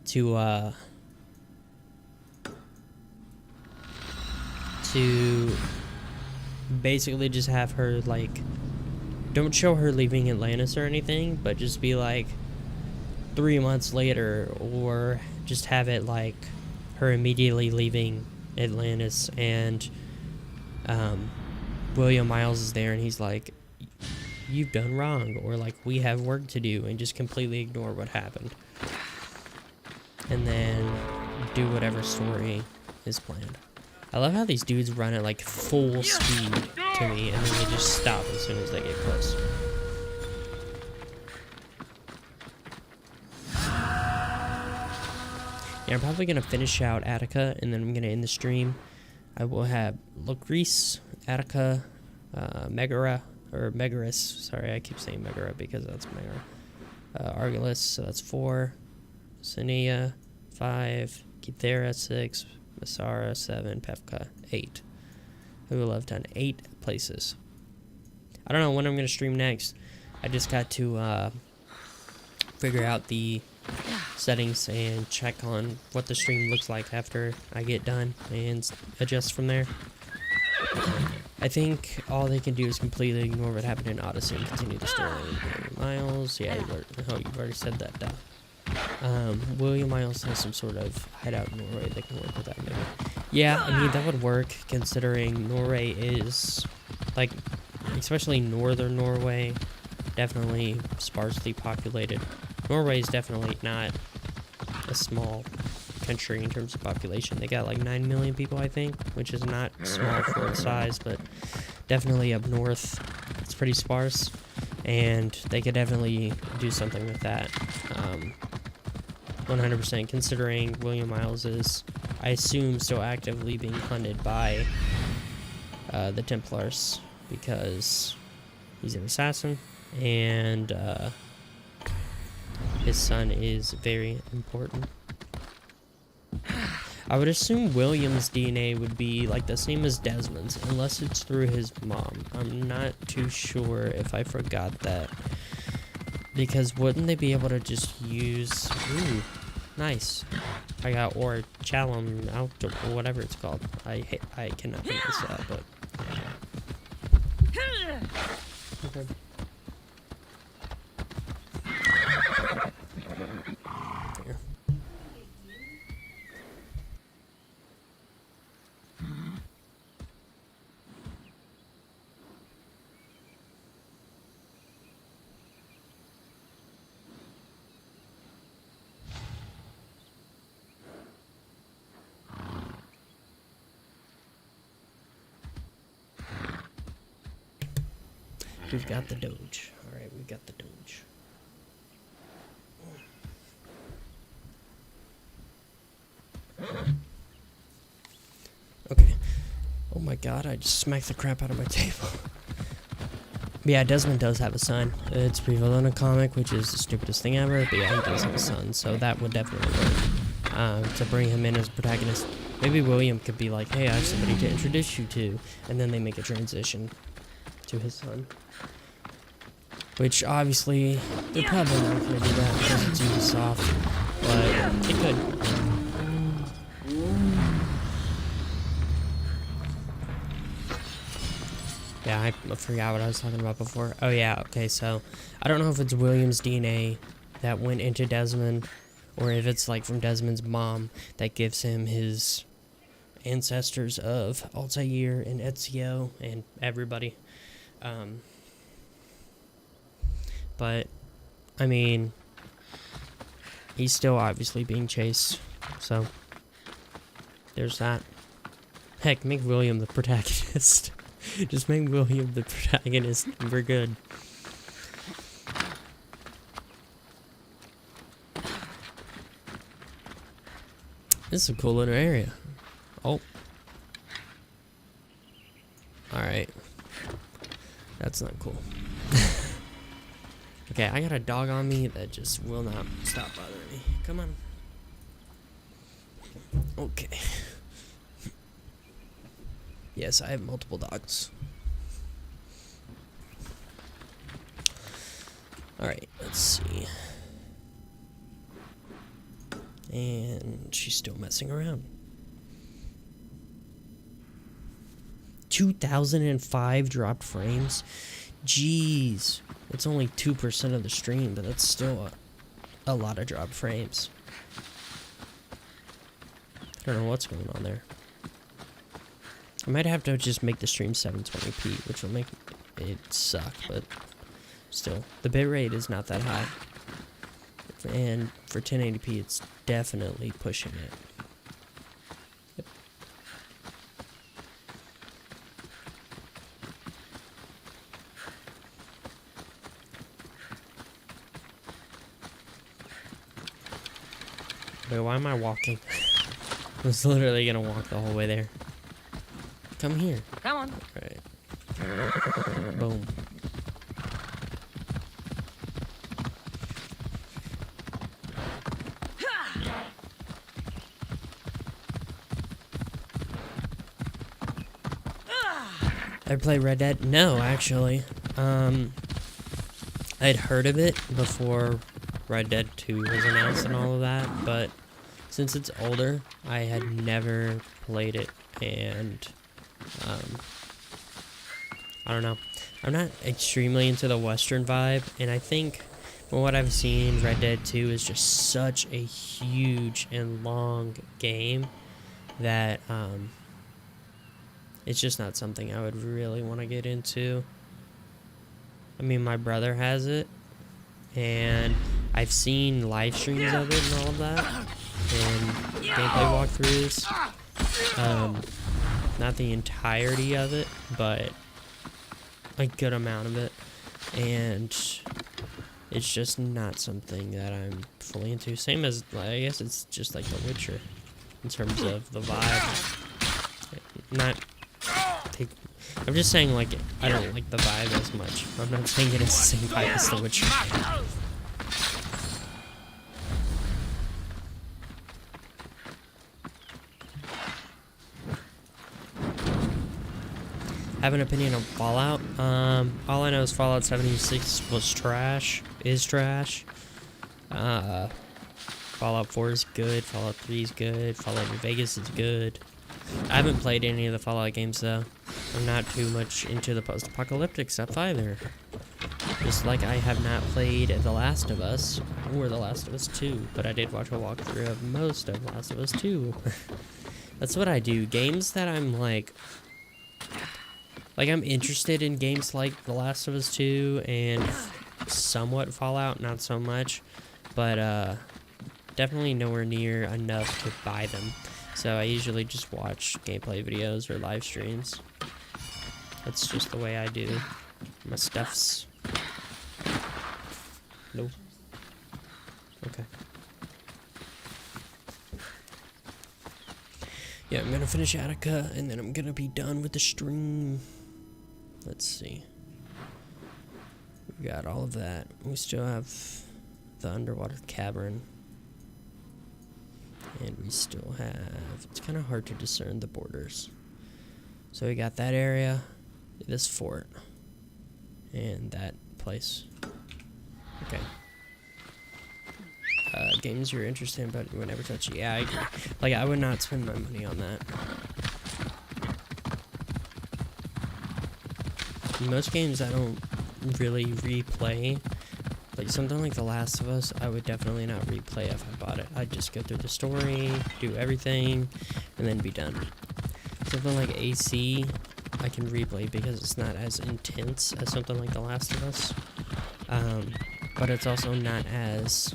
to basically just have her, don't show her leaving Atlantis or anything, but just be 3 months later, or just have it her immediately leaving Atlantis and William Miles is there and he's like, you've done wrong, or we have work to do, and just completely ignore what happened and then do whatever story is planned. I love how these dudes run at full speed to me and then they just stop as soon as they get close. Yeah, I'm probably going to finish out Attica, and then I'm going to end the stream. I will have Lucrece, Attica, Megara, or Megaris. Sorry, I keep saying Megara because that's Megara. Argolis, so that's 4. Senia, 5. Kythera, 6. Masara, 7. Pefka, 8. I will have done 8 places. I don't know when I'm going to stream next. I just got to figure out the settings and check on what the stream looks like after I get done and adjust from there. I think all they can do is completely ignore what happened in Odyssey and continue the story. Miles, yeah, you've already said that, duh. William Miles has some sort of hideout in Norway that can work with that maybe. Yeah, I mean, that would work considering Norway is, especially northern Norway, definitely sparsely populated. Norway is definitely not a small country in terms of population. They got like 9 million people, I think, which is not small for its size, but definitely up north, it's pretty sparse, and they could definitely do something with that. 100%, considering William Miles is, I assume, still actively being hunted by the Templars, because he's an assassin, and his son is very important. I would assume William's DNA would be like the same as Desmond's, unless it's through his mom. I'm not too sure if I forgot that. Because wouldn't they be able to just use... Ooh, nice. I got or Chalum out or whatever it's called. I cannot think this out, but... Okay. Here. We've got the Doge. Alright, we've got the Doge. Okay. Oh my god, I just smacked the crap out of my table. But yeah, Desmond does have a son. It's revealed in a comic, which is the stupidest thing ever, but yeah, he does have a son, so that would definitely work. To bring him in as protagonist. Maybe William could be like, hey, I have somebody to introduce you to, and then they make a transition to his son. Which, obviously, they're probably not going to do that because it's Ubisoft, but it could. Yeah, I forgot what I was talking about before. Oh yeah, okay, so I don't know if it's William's DNA that went into Desmond, or if it's like from Desmond's mom that gives him his ancestors of Altair and Ezio and everybody. But, I mean, he's still obviously being chased, so there's that. Heck, make William the protagonist. Just make William the protagonist, and we're good. This is a cool little area. Oh. Alright. That's not cool. Okay, I got a dog on me that just will not stop bothering me. Come on. Okay. Yes, I have multiple dogs. Alright, let's see. And she's still messing around. 2005 dropped frames? Jeez. It's only 2% of the stream, but that's still a lot of dropped frames. I don't know what's going on there. I might have to just make the stream 720p, which will make it suck, but still. The bitrate is not that high. And for 1080p, it's definitely pushing it. Yep. Wait, why am I walking? I was literally gonna walk the whole way there. Come here. Come on. Alright. Boom. Ever play Red Dead? No, actually. I'd heard of it before Red Dead 2 was announced and all of that, but since it's older, I had never played it, and I don't know. I'm not extremely into the Western vibe, and I think from what I've seen, Red Dead 2 is just such a huge and long game that it's just not something I would really want to get into. I mean, my brother has it, and I've seen live streams of it and all of that, and gameplay walkthroughs. Not the entirety of it, but a good amount of it, and it's just not something that I'm fully into. Same as, I guess it's just like The Witcher in terms of the vibe. I'm just saying, like, I don't like the vibe as much. I'm not saying it is the same vibe as The Witcher. Have an opinion on Fallout? All I know is Fallout 76 was trash, is trash. Fallout 4 is good, Fallout 3 is good, Fallout New Vegas is good. I haven't played any of the Fallout games though. I'm not too much into the post-apocalyptic stuff either. Just like I have not played The Last of Us or The Last of Us 2, but I did watch a walkthrough of most of Last of Us 2. That's what I do. Games that I'm like I'm interested in games like The Last of Us 2 and somewhat Fallout, not so much, but definitely nowhere near enough to buy them. So I usually just watch gameplay videos or live streams. That's just the way I do my stuffs. Nope. Okay. Yeah, I'm gonna finish Attica and then I'm gonna be done with the stream. Let's see. We got all of that. We still have the underwater cavern. And we still have... It's kind of hard to discern the borders. So we got that area, this fort, and that place. Okay. Games you're interested in, but you would never touch. Yeah, I agree. Like, I would not spend my money on that. Most games I don't really replay. Like something like The Last of Us, I would definitely not replay if I bought it. I'd just go through the story, do everything, and then be done. Something like AC, I can replay because it's not as intense as something like The Last of Us. But it's also not as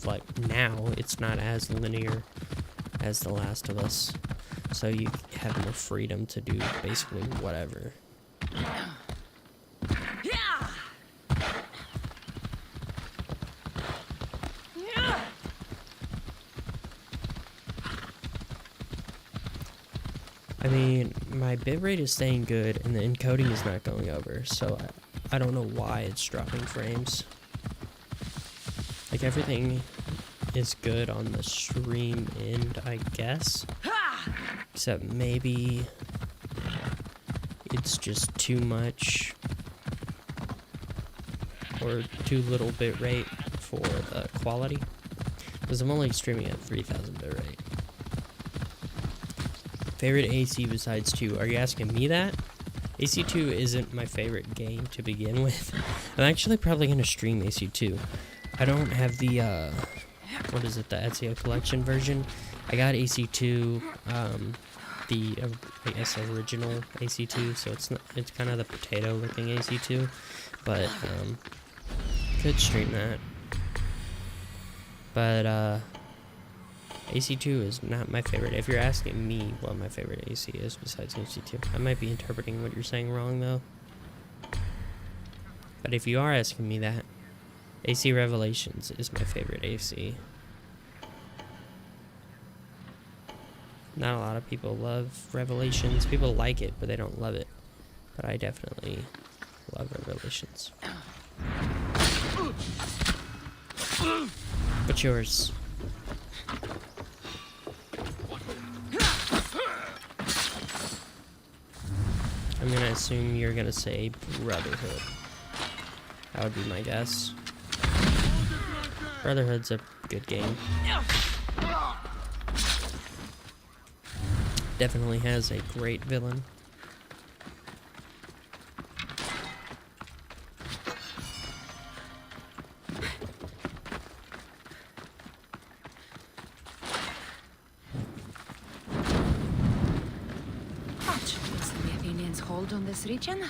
like now, it's not as linear as The Last of Us. So you have more freedom to do basically whatever. I mean, my bitrate is staying good, and the encoding is not going over, so I don't know why it's dropping frames. Like, everything is good on the stream end, I guess. Except maybe it's just too much or too little bitrate for the quality. Because I'm only streaming at 3000 bitrate. Favorite AC besides 2? Are you asking me that? AC2 isn't my favorite game to begin with. I'm actually probably going to stream AC2. I don't have the, what is it, the Ezio Collection version. I got AC2, the, I guess, original AC2, so it's kind of the potato-looking AC2, but, could stream that. But, AC2 is not my favorite. If you're asking me what my favorite AC is besides AC2, I might be interpreting what you're saying wrong, though. But if you are asking me that, AC Revelations is my favorite AC. Not a lot of people love Revelations. People like it, but they don't love it. But I definitely love Revelations. What's yours? I'm gonna assume you're gonna say Brotherhood. That would be my guess. Brotherhood's a good game. Definitely has a great villain. Hold on this region.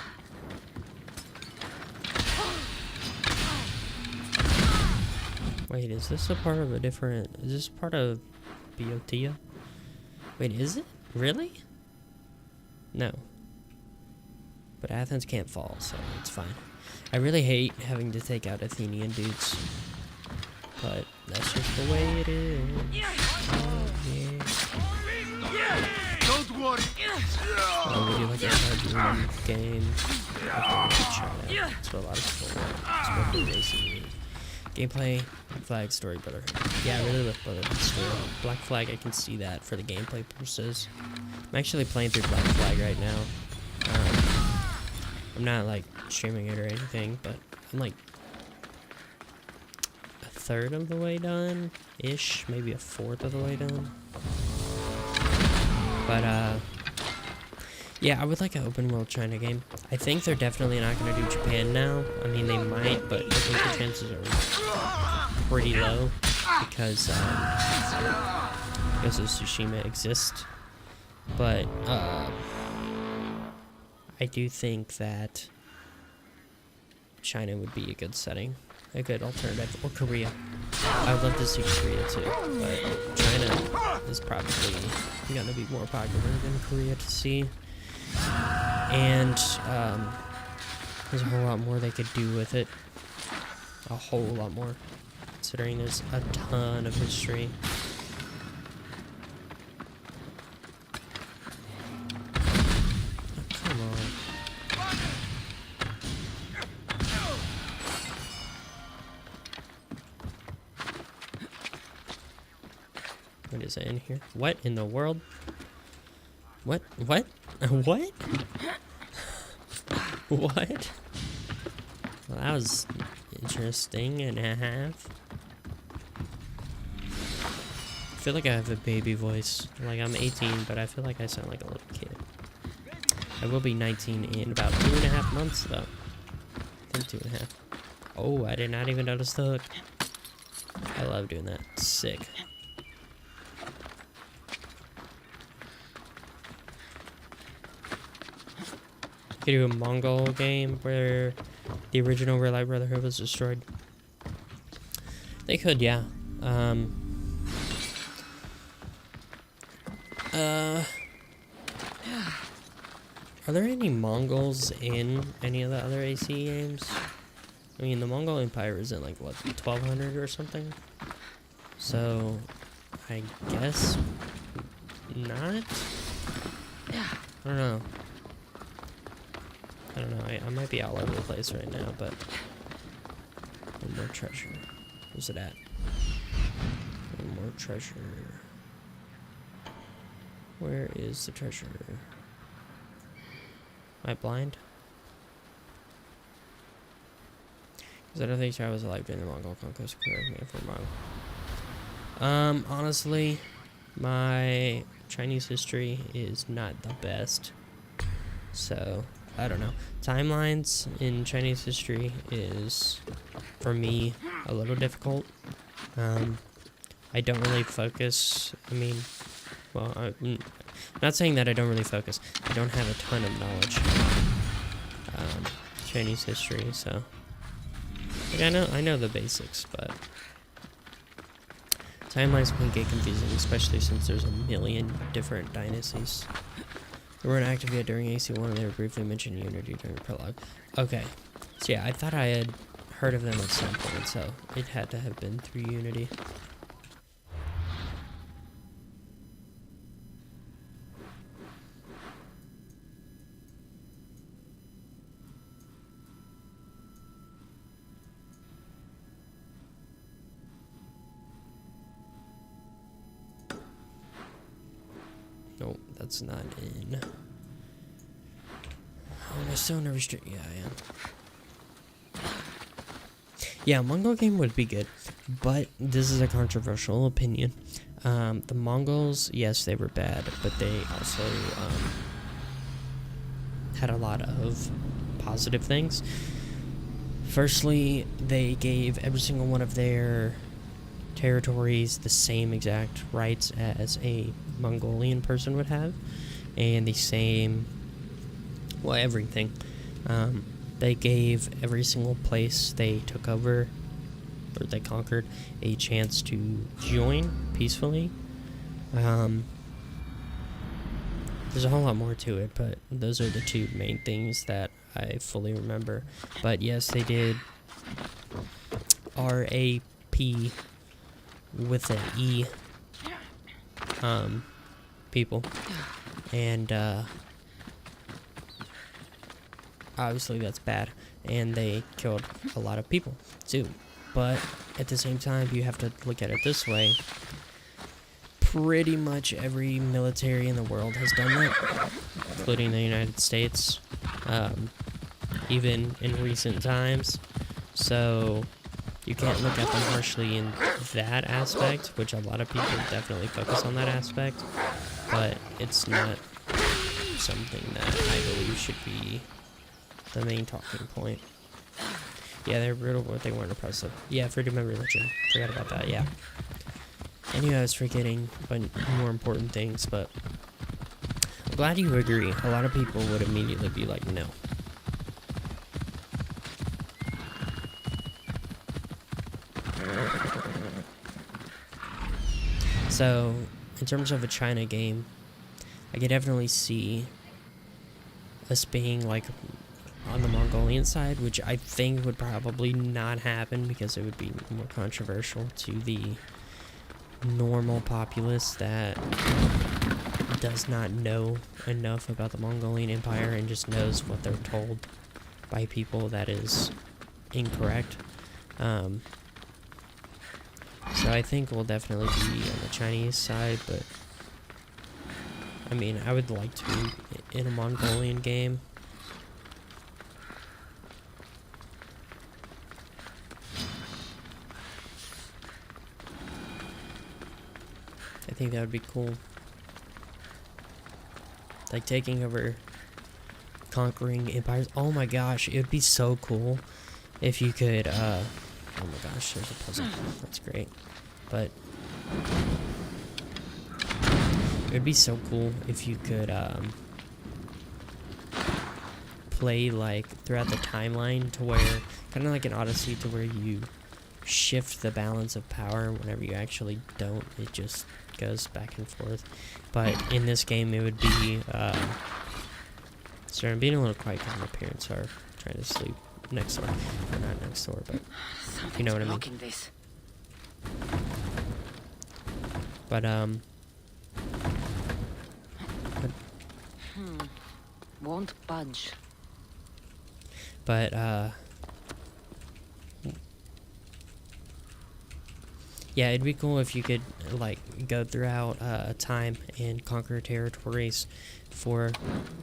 Wait, is this a part of a different... Is this part of Boeotia? Wait, is it? Really? No. But Athens can't fall, so it's fine. I really hate having to take out Athenian dudes. But that's just the way it is. Oh, yeah. Don't worry. Would you like a hard game? That's what a lot of people want. It's what racing is. Gameplay, Black Flag, story, Brotherhood. Yeah, I really love Brotherhood story. Black Flag, I can see that for the gameplay purposes. I'm actually playing through Black Flag right now. I'm not like streaming it or anything, but I'm like a third of the way done ish, maybe a fourth of the way done. But yeah, I would like an open world China game. I think they're definitely not going to do Japan now. I mean, they might, but I think the chances are pretty low because of Tsushima exists. But I do think that China would be a good setting, a good alternative, or Korea. I would love to see Korea too, but China is probably going to be more popular than Korea to see. And there's a whole lot more they could do with it. A whole lot more, considering there's a ton of history. What is it in here? What in the world? What? What? What? What? Well, that was interesting and a half. I feel like I have a baby voice. Like I'm 18, but I feel like I sound like a little kid. I will be 19 in about 2.5 months, though. I think 2.5. Oh, I did not even notice the hook. I love doing that. Sick. Could do a Mongol game where the original Real Life Brotherhood was destroyed. They could, yeah. Are there any Mongols in any of the other AC games? I mean, the Mongol Empire is in like what, 1200 or something? So, I guess not. I don't know. I don't know, I might be all over the place right now, but... One more treasure. Where's it at? One more treasure. Where is the treasure? Am I blind? Because I don't think I was alive during the Mongol conquest. Correct me if I'm wrong. Honestly, my Chinese history is not the best. So... I don't know. Timelines in Chinese history is, for me, a little difficult. I don't really focus. I mean, well, I'm not saying that I don't really focus. I don't have a ton of knowledge. Chinese history, so like I know the basics, but timelines can get confusing, especially since there's a million different dynasties. They weren't active yet during AC1, and they were briefly mentioned in Unity during the prologue. Okay. So yeah, I thought I had heard of them at some point, so it had to have been through Unity. Nope, that's not in. Oh, am I still in a restrict? Yeah, I am. Yeah, Mongol game would be good, but this is a controversial opinion. The Mongols, yes, they were bad, but they also had a lot of positive things. Firstly, they gave every single one of their territories the same exact rights as a Mongolian person would have, and the same, well, everything. They gave every single place they took over or they conquered, a chance to join peacefully. There's a whole lot more to it, but those are the two main things that I fully remember. But yes, they did RAP with an E people, and obviously that's bad, and they killed a lot of people too. But at the same time, you have to look at it this way. Pretty much every military in the world has done that, including the United States, even in recent times. So you can't look at them harshly in that aspect, which a lot of people definitely focus on that aspect, but it's not something that I believe should be the main talking point. Yeah, they're brutal, but they weren't oppressive. Yeah, freedom of religion. Forgot about that, yeah. I knew I was forgetting more important things, but I'm glad you agree. A lot of people would immediately be like, no. So, in terms of a China game, I could definitely see us being like on the Mongolian side, which I think would probably not happen because it would be more controversial to the normal populace that does not know enough about the Mongolian Empire and just knows what they're told by people that is incorrect. So I think we'll definitely be on the Chinese side, but I mean, I would like to be in a Mongolian game. I think that would be cool. Like taking over, conquering empires. Oh my gosh, it would be so cool if you could, oh my gosh, there's a puzzle. That's great. But it would be so cool if you could, play like throughout the timeline to where, kind of like an Odyssey, to where you shift the balance of power. Whenever you actually don't, it just goes back and forth. But in this game, it would be, sorry, I'm being a little quiet because my parents are trying to sleep next door. Or not next door, but you know what I mean. This. But, Won't budge. But, yeah, it'd be cool if you could, like, go throughout time and conquer territories for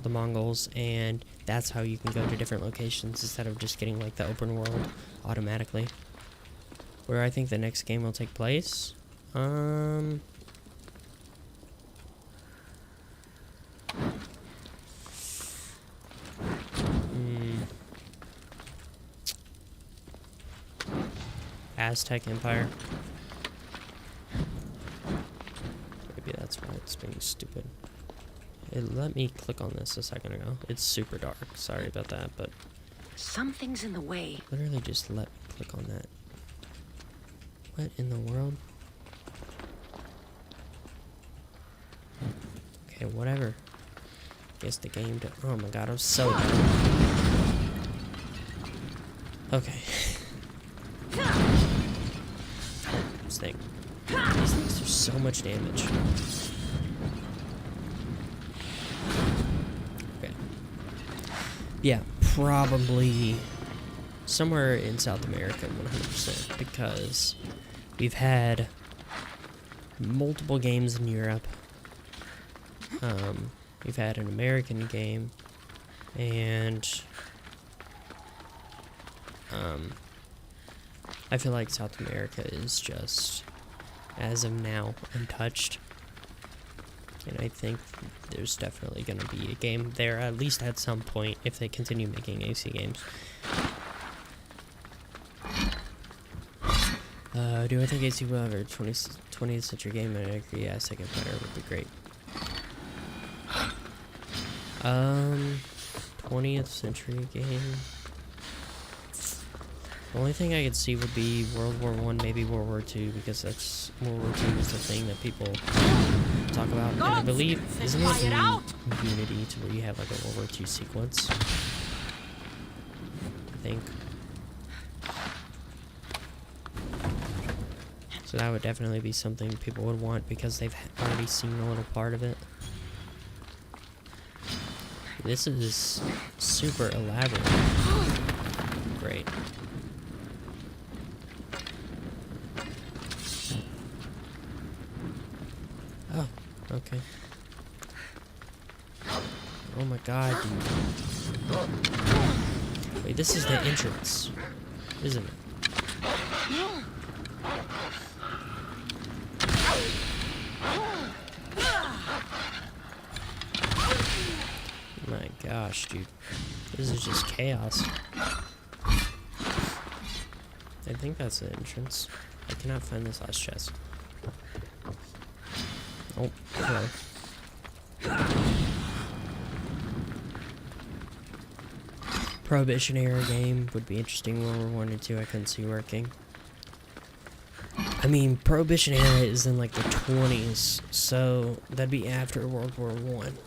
the Mongols, and that's how you can go to different locations instead of just getting, like, the open world automatically. Where I think the next game will take place, Aztec Empire. Maybe that's why it's being stupid. It let me click on this a second ago. It's super dark. Sorry about that, but Something's in the way. literally just let me click on that. What in the world? Okay, whatever. Guess the game oh my god, I'm so done. Okay. This thing. These things do so much damage. Okay. Yeah, probably somewhere in South America, 100%, because we've had multiple games in Europe. We've had an American game, and I feel like South America is just, as of now, untouched. And I think there's definitely going to be a game there, at least at some point, if they continue making AC games. Do I think AC will ever 20th century game? And I agree, yeah, Second Empire would be great. 20th century game. The only thing I could see would be World War One, maybe World War Two, because that's World War Two is the thing that people talk about. And I believe, isn't it in Unity to where you have like a World War Two sequence? I think. So that would definitely be something people would want because they've already seen a little part of it. This is super elaborate. Great. Oh, okay. Oh my god, dude. Wait, this is the entrance, isn't it? My gosh, dude. This is just chaos. I think that's the entrance. I cannot find this last chest. Oh, hello. Prohibition era game would be interesting. World War 1 and 2 I couldn't see working. I mean, Prohibition era is in like the 20s, so that'd be after World War 1.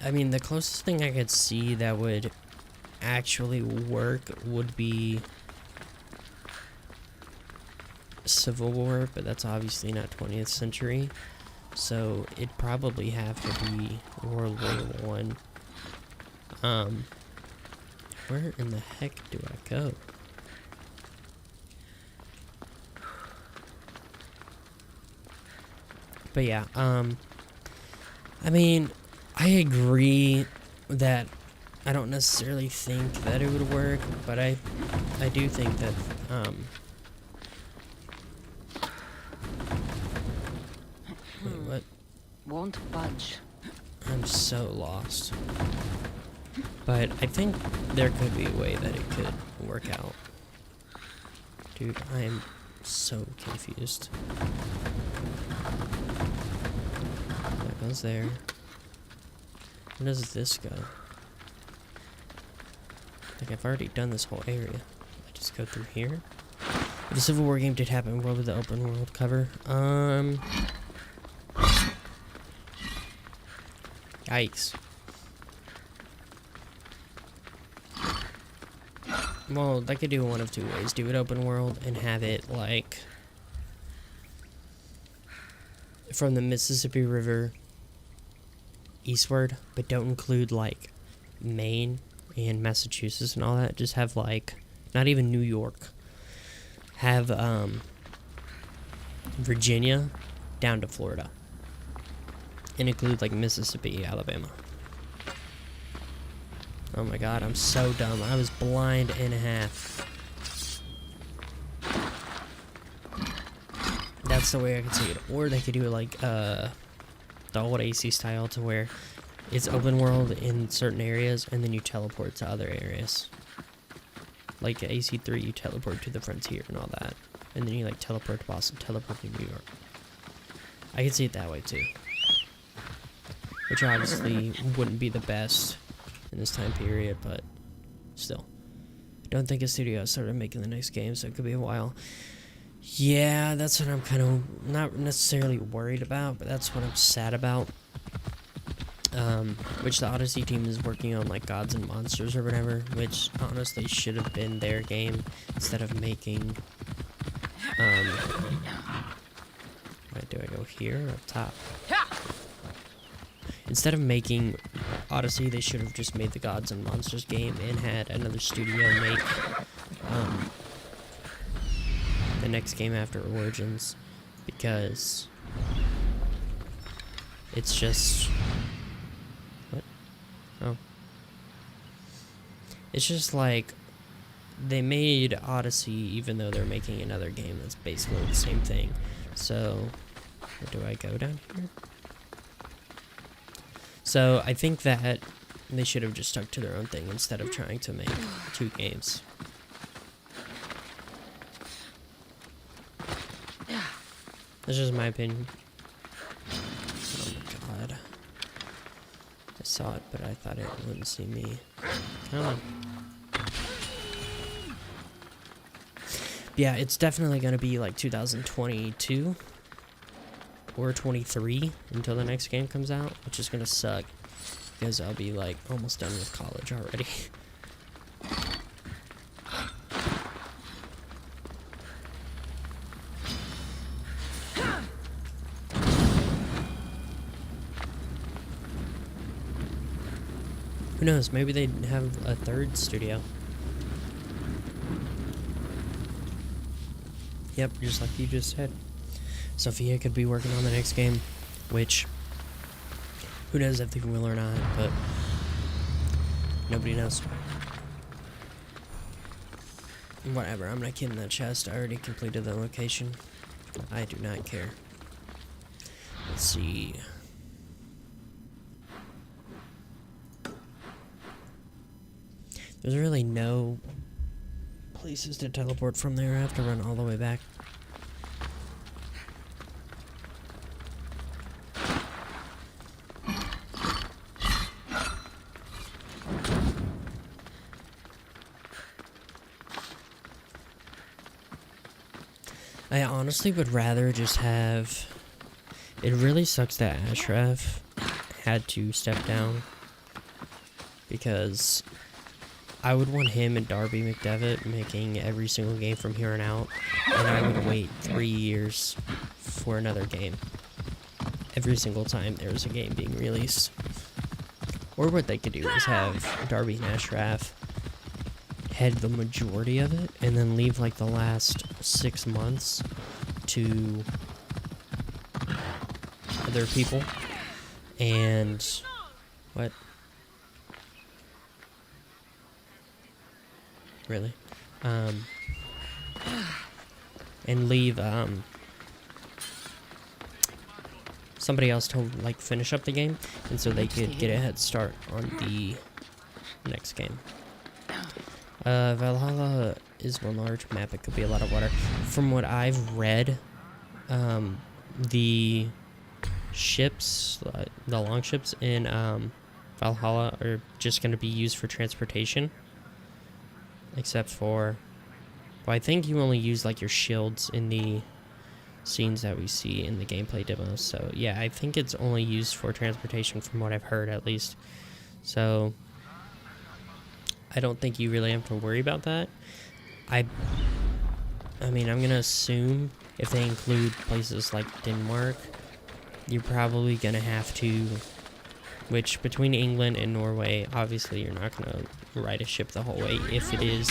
I mean, the closest thing I could see that would actually work would be Civil War, but that's obviously not 20th century, so it'd probably have to be World War 1. Where in the heck do I go? But yeah, I mean, I agree that I don't necessarily think that it would work, but I do think that, wait, what? Won't budge. I'm so lost. But I think there could be a way that it could work out. Dude, I am so confused. That goes there. Where does this go? I think I've already done this whole area. I just go through here. If the Civil War game did happen, what would the open world cover? Yikes. Well, they could do one of two ways. Do it open world and have it, like, from the Mississippi River eastward, but don't include, like, Maine and Massachusetts and all that. Just have, like, not even New York. Have, Virginia down to Florida. And include, like, Mississippi, Alabama. Oh my god, I'm so dumb. I was blind in half. That's the way I could see it. Or they could do it like the old AC style to where it's open world in certain areas and then you teleport to other areas. Like AC3, you teleport to the frontier and all that. And then you like teleport to Boston, teleport to New York. I could see it that way too. Which obviously wouldn't be the best in this time period, but still. I don't think a studio started making the next game, so it could be a while. Yeah, that's what I'm kind of not necessarily worried about, but that's what I'm sad about. Which the Odyssey team is working on, like Gods and Monsters or whatever, which honestly should have been their game instead of making. Wait, do I go here or up top? Instead of making Odyssey, they should have just made the Gods and Monsters game and had another studio make the next game after Origins, because it's just what? Oh, it's just like they made Odyssey even though they're making another game that's basically the same thing. So, where do I go down here? So, I think that they should have just stuck to their own thing instead of trying to make two games. That's just my opinion. Oh my god. I saw it, but I thought it wouldn't see me. Come on. Yeah, it's definitely going to be like 2022 or 23 until the next game comes out, which is going to suck because I'll be like almost done with college already. Who knows, maybe they'd have a third studio. Yep, just like you just said. Sophia could be working on the next game, which, who knows if they will or not, but nobody knows. Whatever, I'm not kidding that chest. I already completed the location. I do not care. Let's see. There's really no places to teleport from there. I have to run all the way back. I honestly would rather just have... It really sucks that Ashraf had to step down, because I would want him and Darby McDevitt making every single game from here on out, and I would wait 3 years for another game. Every single time there was a game being released. Or what they could do is have Darby and Ashraf head the majority of it, and then leave like the last 6 months to other people. And what? Really? And leave somebody else to like finish up the game, and so they could get a head start on the next game. Valhalla is one large map. It could be a lot of water. From what I've read, the ships, the long ships in Valhalla are just going to be used for transportation. Except for, well, I think you only use like your shields in the scenes that we see in the gameplay demos. So yeah, I think it's only used for transportation from what I've heard at least. So I don't think you really have to worry about that. I mean, I'm gonna assume if they include places like Denmark, you're probably gonna have to, which between England and Norway, obviously you're not gonna ride a ship the whole way if it is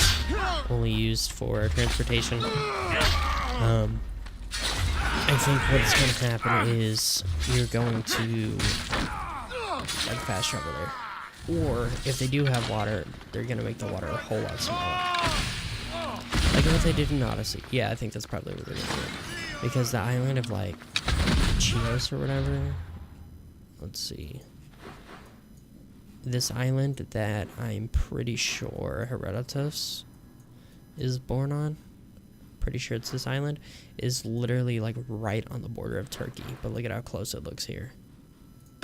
only used for transportation. I think what's going to happen is you're going to like fast travel there. Or if they do have water, they're going to make the water a whole lot smaller. Like what they did in Odyssey. Yeah, I think that's probably what they're going to do. Because the island of like Chios or whatever, let's see. This island that I'm pretty sure Herodotus is born on, pretty sure it's this island, is literally like right on the border of Turkey. But look at how close it looks here.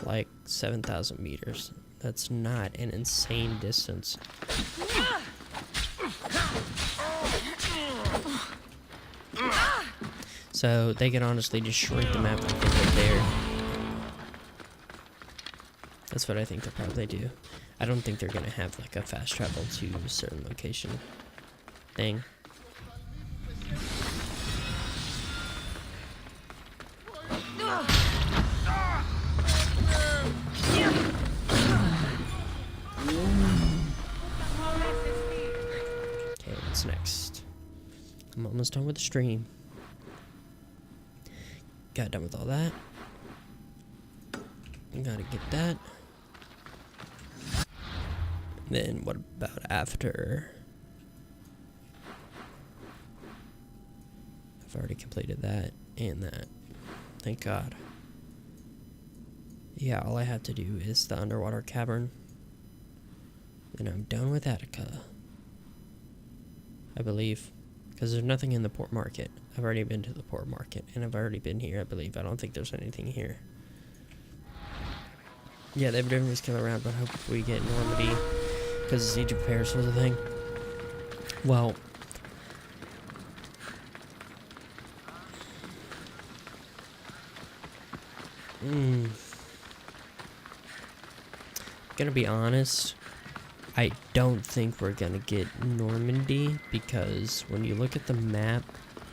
Like 7,000 meters. That's not an insane distance. So they could honestly just shrink the map like they did there. That's what I think they'll probably do. I don't think they're gonna have like a fast travel to a certain location thing. Okay, what's next? I'm almost done with the stream. Got done with all that. Gotta get that. Then what about after? I've already completed that and that. Thank God. Yeah, all I have to do is the underwater cavern. Then I'm done with Attica. I believe. Because there's nothing in the port market. I've already been to the port market. And I've already been here, I believe. I don't think there's anything here. Yeah, they've driven this kill around, but I hope we get Normandy, because the Siege of Paris was a thing. Well, gonna be honest, I don't think we're gonna get Normandy, because when you look at the map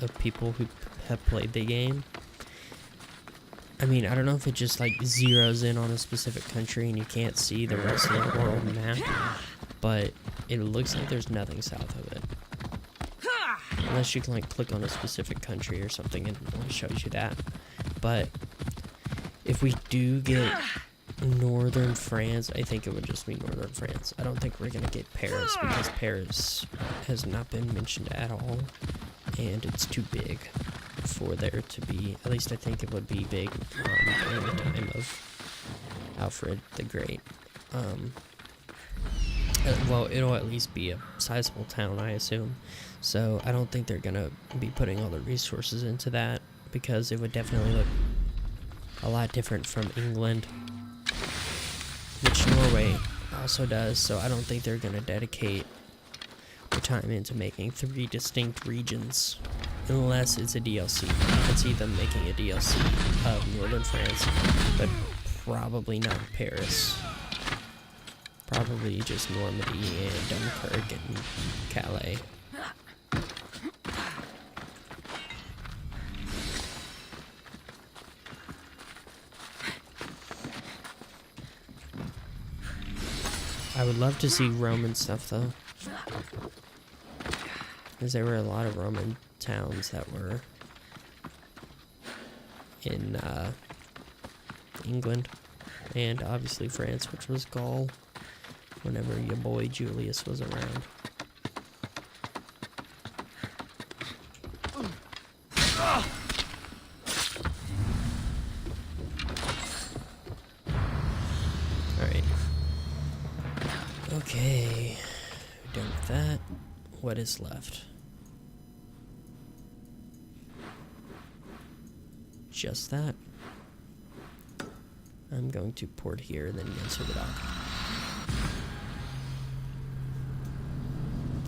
of people who have played the game, I mean, I don't know if it just like zeroes in on a specific country and you can't see the rest of the world map, but it looks like there's nothing south of it. Unless you can like click on a specific country or something and it shows you that. But if we do get northern France, I think it would just be northern France. I don't think we're gonna get Paris, because Paris has not been mentioned at all, and it's too big for there to be. At least I think it would be big during the time of Alfred the Great. Well, it'll at least be a sizable town, I assume. So I don't think they're gonna be putting all the resources into that, because it would definitely look a lot different from England, which Norway also does. So I don't think they're gonna dedicate the time into making 3 distinct regions, unless it's a DLC. I can see them making a DLC of northern France, but probably not Paris. Probably just Normandy and Dunkirk and Calais. I would love to see Roman stuff though, because there were a lot of Roman towns that were in England, and obviously France, which was Gaul, whenever your boy Julius was around. Alright. Okay. Done with that. What is left? Just that. I'm going to port here and then answer the dock.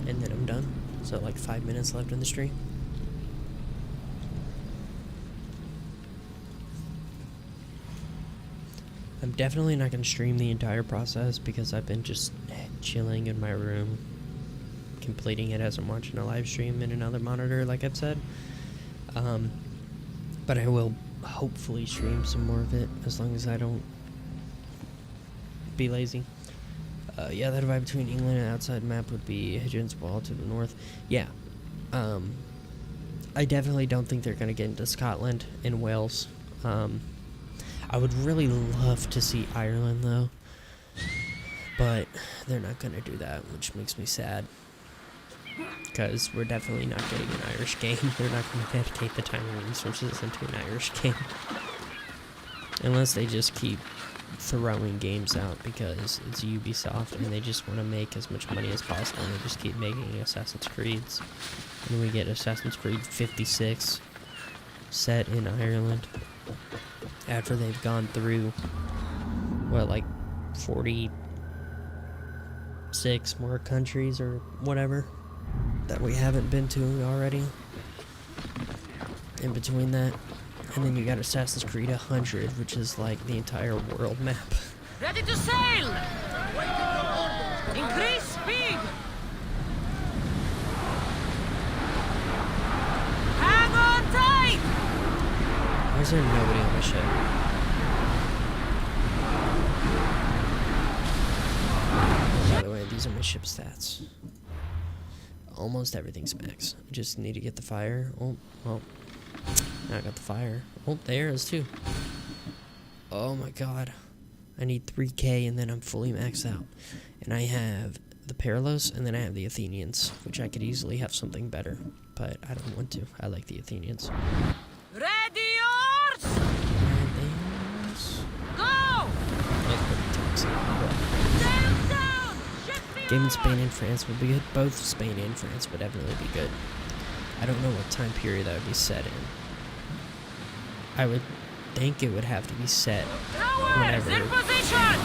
And then I'm done. So like 5 minutes left in the stream. I'm definitely not going to stream the entire process, because I've been just chilling in my room, completing it as I'm watching a live stream in another monitor, like I've said. But I will hopefully stream some more of it, as long as I don't be lazy. Yeah, that divide between England and outside map would be Hadrian's Wall to the north. Yeah. I definitely don't think they're going to get into Scotland and Wales. I would really love to see Ireland, though. But they're not going to do that, which makes me sad. Because we're definitely not getting an Irish game. They're not going to dedicate the time and resources into an Irish game. Unless they just keep throwing games out, because it's Ubisoft and they just want to make as much money as possible, and they just keep making Assassin's Creeds. And we get Assassin's Creed 56 set in Ireland after they've gone through, what, like 46 more countries or whatever that we haven't been to already in between that. And then you got Assassin's Creed 100, which is like the entire world map. Ready to sail! Increase speed! Hang on tight! Why is there nobody on my ship? By the way, these are my ship stats. Almost everything's max. I just need to get the fire. Oh, well. Now I got the fire. Oh, there is too. Oh my god. I need 3k and then I'm fully maxed out. And I have the Paralos and then I have the Athenians, which I could easily have something better. But I don't want to. I like the Athenians. Ready yours! Go! That's pretty toxic. Sail down! Ship Game in Spain and France would be good. Both Spain and France would definitely be good. I don't know what time period that would be set in. I would think it would have to be set Towers, in whenever. position!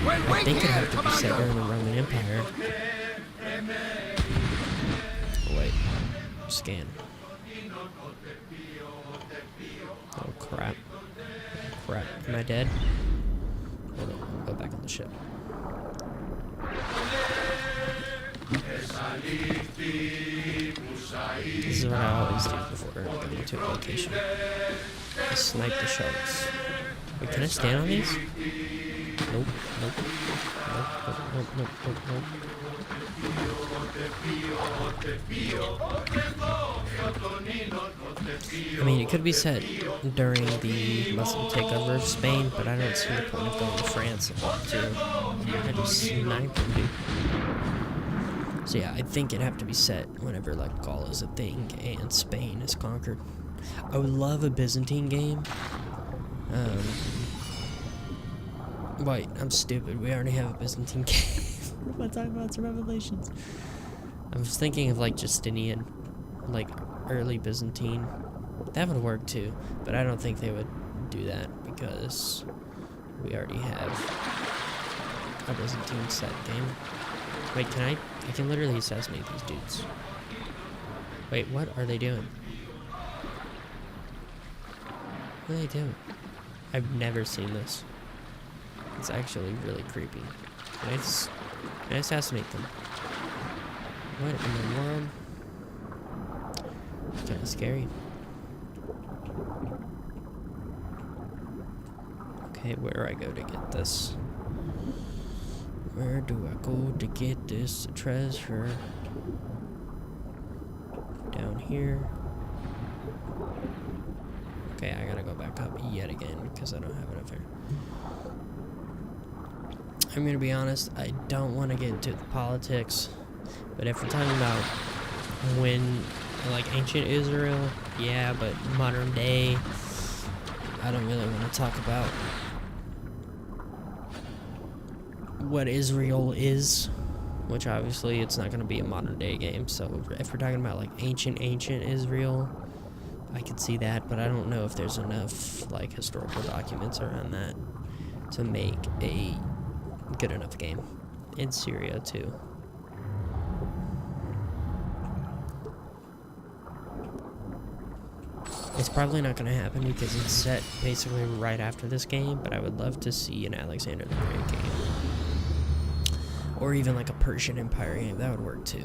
I think it'd have to be set during the Roman Empire. Oh, wait. Scan. Oh, crap. Crap. Am I dead? Hold on. I'll go back on the ship. This is what I always do before going to a location. I snipe the sharks. Wait, can I stand on these? Nope, nope. Nope. I mean, it could be set during the Muslim takeover of Spain, but I don't see the point of going to France to just snipe them, dude. So yeah, I think it'd have to be set whenever like Gaul is a thing and Spain is conquered. I would love a Byzantine game. Wait, I'm stupid. We already have a Byzantine game. What am I talking about? It's Revelations. I was thinking of like Justinian, like early Byzantine. That would work too, but I don't think they would do that because we already have a Byzantine set game. Wait, can I can literally assassinate these dudes. Wait, what are they doing? What are they doing? I've never seen this. It's actually really creepy. Can I assassinate them? What in the world? It's kind of scary. Okay, where do I go to get this? Where do I go to get this treasure? Down here. Okay, I gotta go back up yet again because I don't have enough air. I'm gonna be honest, I don't want to get into the politics, but if we're talking about when, like, ancient Israel, yeah, but modern day, I don't really want to talk about what Israel is, which obviously it's not going to be a modern day game. So if we're talking about like ancient Israel, I could see that, but I don't know if there's enough like historical documents around that to make a good enough game. In Syria too. It's probably not going to happen because it's set basically right after this game, but I would love to see an Alexander the Great game. Or even like a Persian Empire game, that would work too.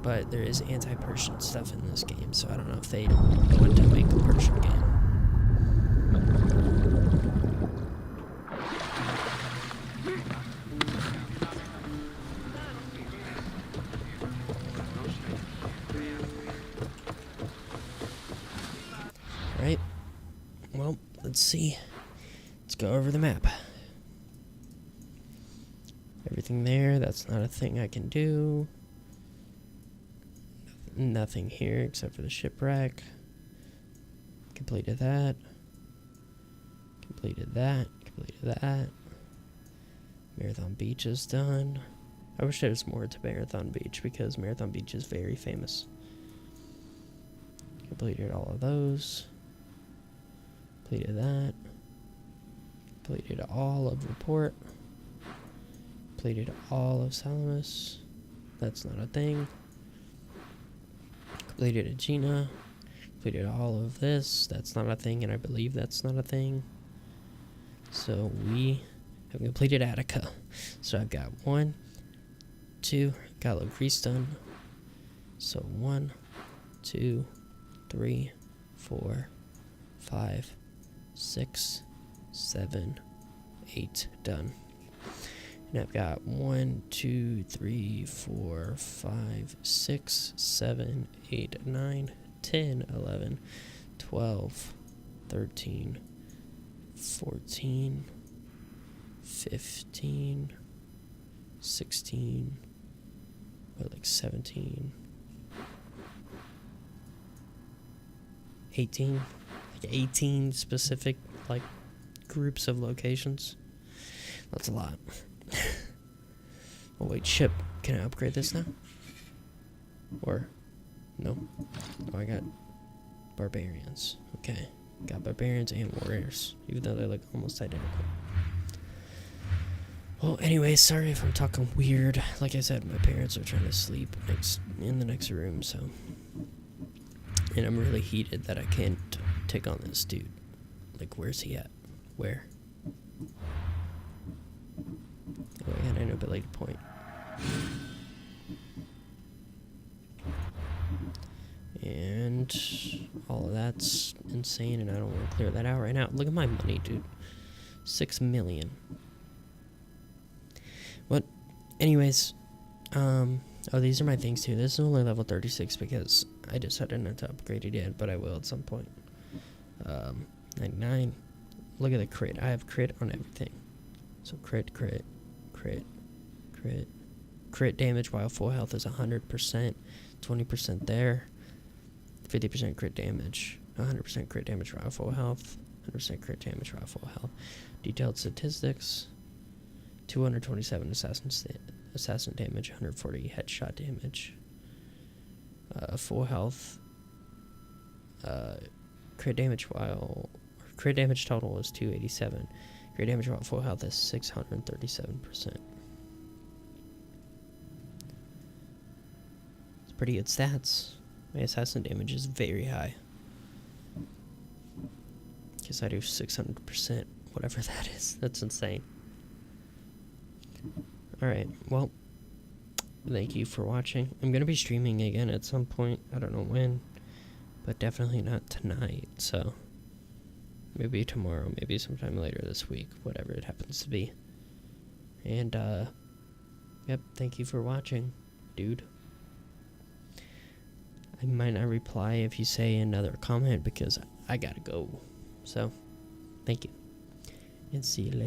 But there is anti-Persian stuff in this game, so I don't know if they want to make a Persian game. Right? Well, let's see. Let's go over the map. Everything there, that's not a thing I can do. Nothing here except for the shipwreck. Completed that. Completed that. Completed that. Marathon Beach is done. I wish there was more to Marathon Beach because Marathon Beach is very famous. Completed all of those. Completed that. Completed all of Report. Completed all of Salamis. That's not a thing. Completed Aegina. Completed all of this. That's not a thing, and I believe that's not a thing. So we have completed Attica. So I've got 1, 2, got Greece done. So 1, 2, 3, 4, 5, 6, 7, 8 done. And I've got 1, 2, 3, 4, 5, 6, 7, 8, 9, 10, 11, 12, 13, 14, 15, 16, what, like 17, 18, like 18 specific, like, groups of locations. That's a lot. Oh wait, ship. Can I upgrade this now? Or no? Oh, I got Barbarians. Okay. Got barbarians and warriors, even though they look almost identical. Well, anyway, sorry if I'm talking weird. Like I said, my parents are trying to sleep in the next room, so. And I'm really heated that I can't take on this dude. Like, where's he at? Where? Oh, I got an ability point. And all of that's insane, and I don't want to clear that out right now. Look at my money, dude. 6 million. What? Anyways, oh, these are my things too. This is only level 36 because I decided not to upgrade it yet, but I will at some point. 99. Look at the crit. I have crit on everything. So crit, crit, crit, crit. Crit damage while full health is 100%. 20% there. 50% crit damage. 100% crit damage while full health. 100% crit damage while full health. Detailed statistics. 227 assassin damage. 140 headshot damage. Full health. Crit damage total is 287. Crit damage while full health is 637%. It's pretty good stats. My assassin damage is very high. Guess I do 600%, whatever that is. That's insane. Alright, well, thank you for watching. I'm going to be streaming again at some point. I don't know when, but definitely not tonight. So, maybe tomorrow, maybe sometime later this week, whatever it happens to be. And, yep, thank you for watching, dude. I might not reply if you say another comment because I gotta go. So, thank you. And see you later.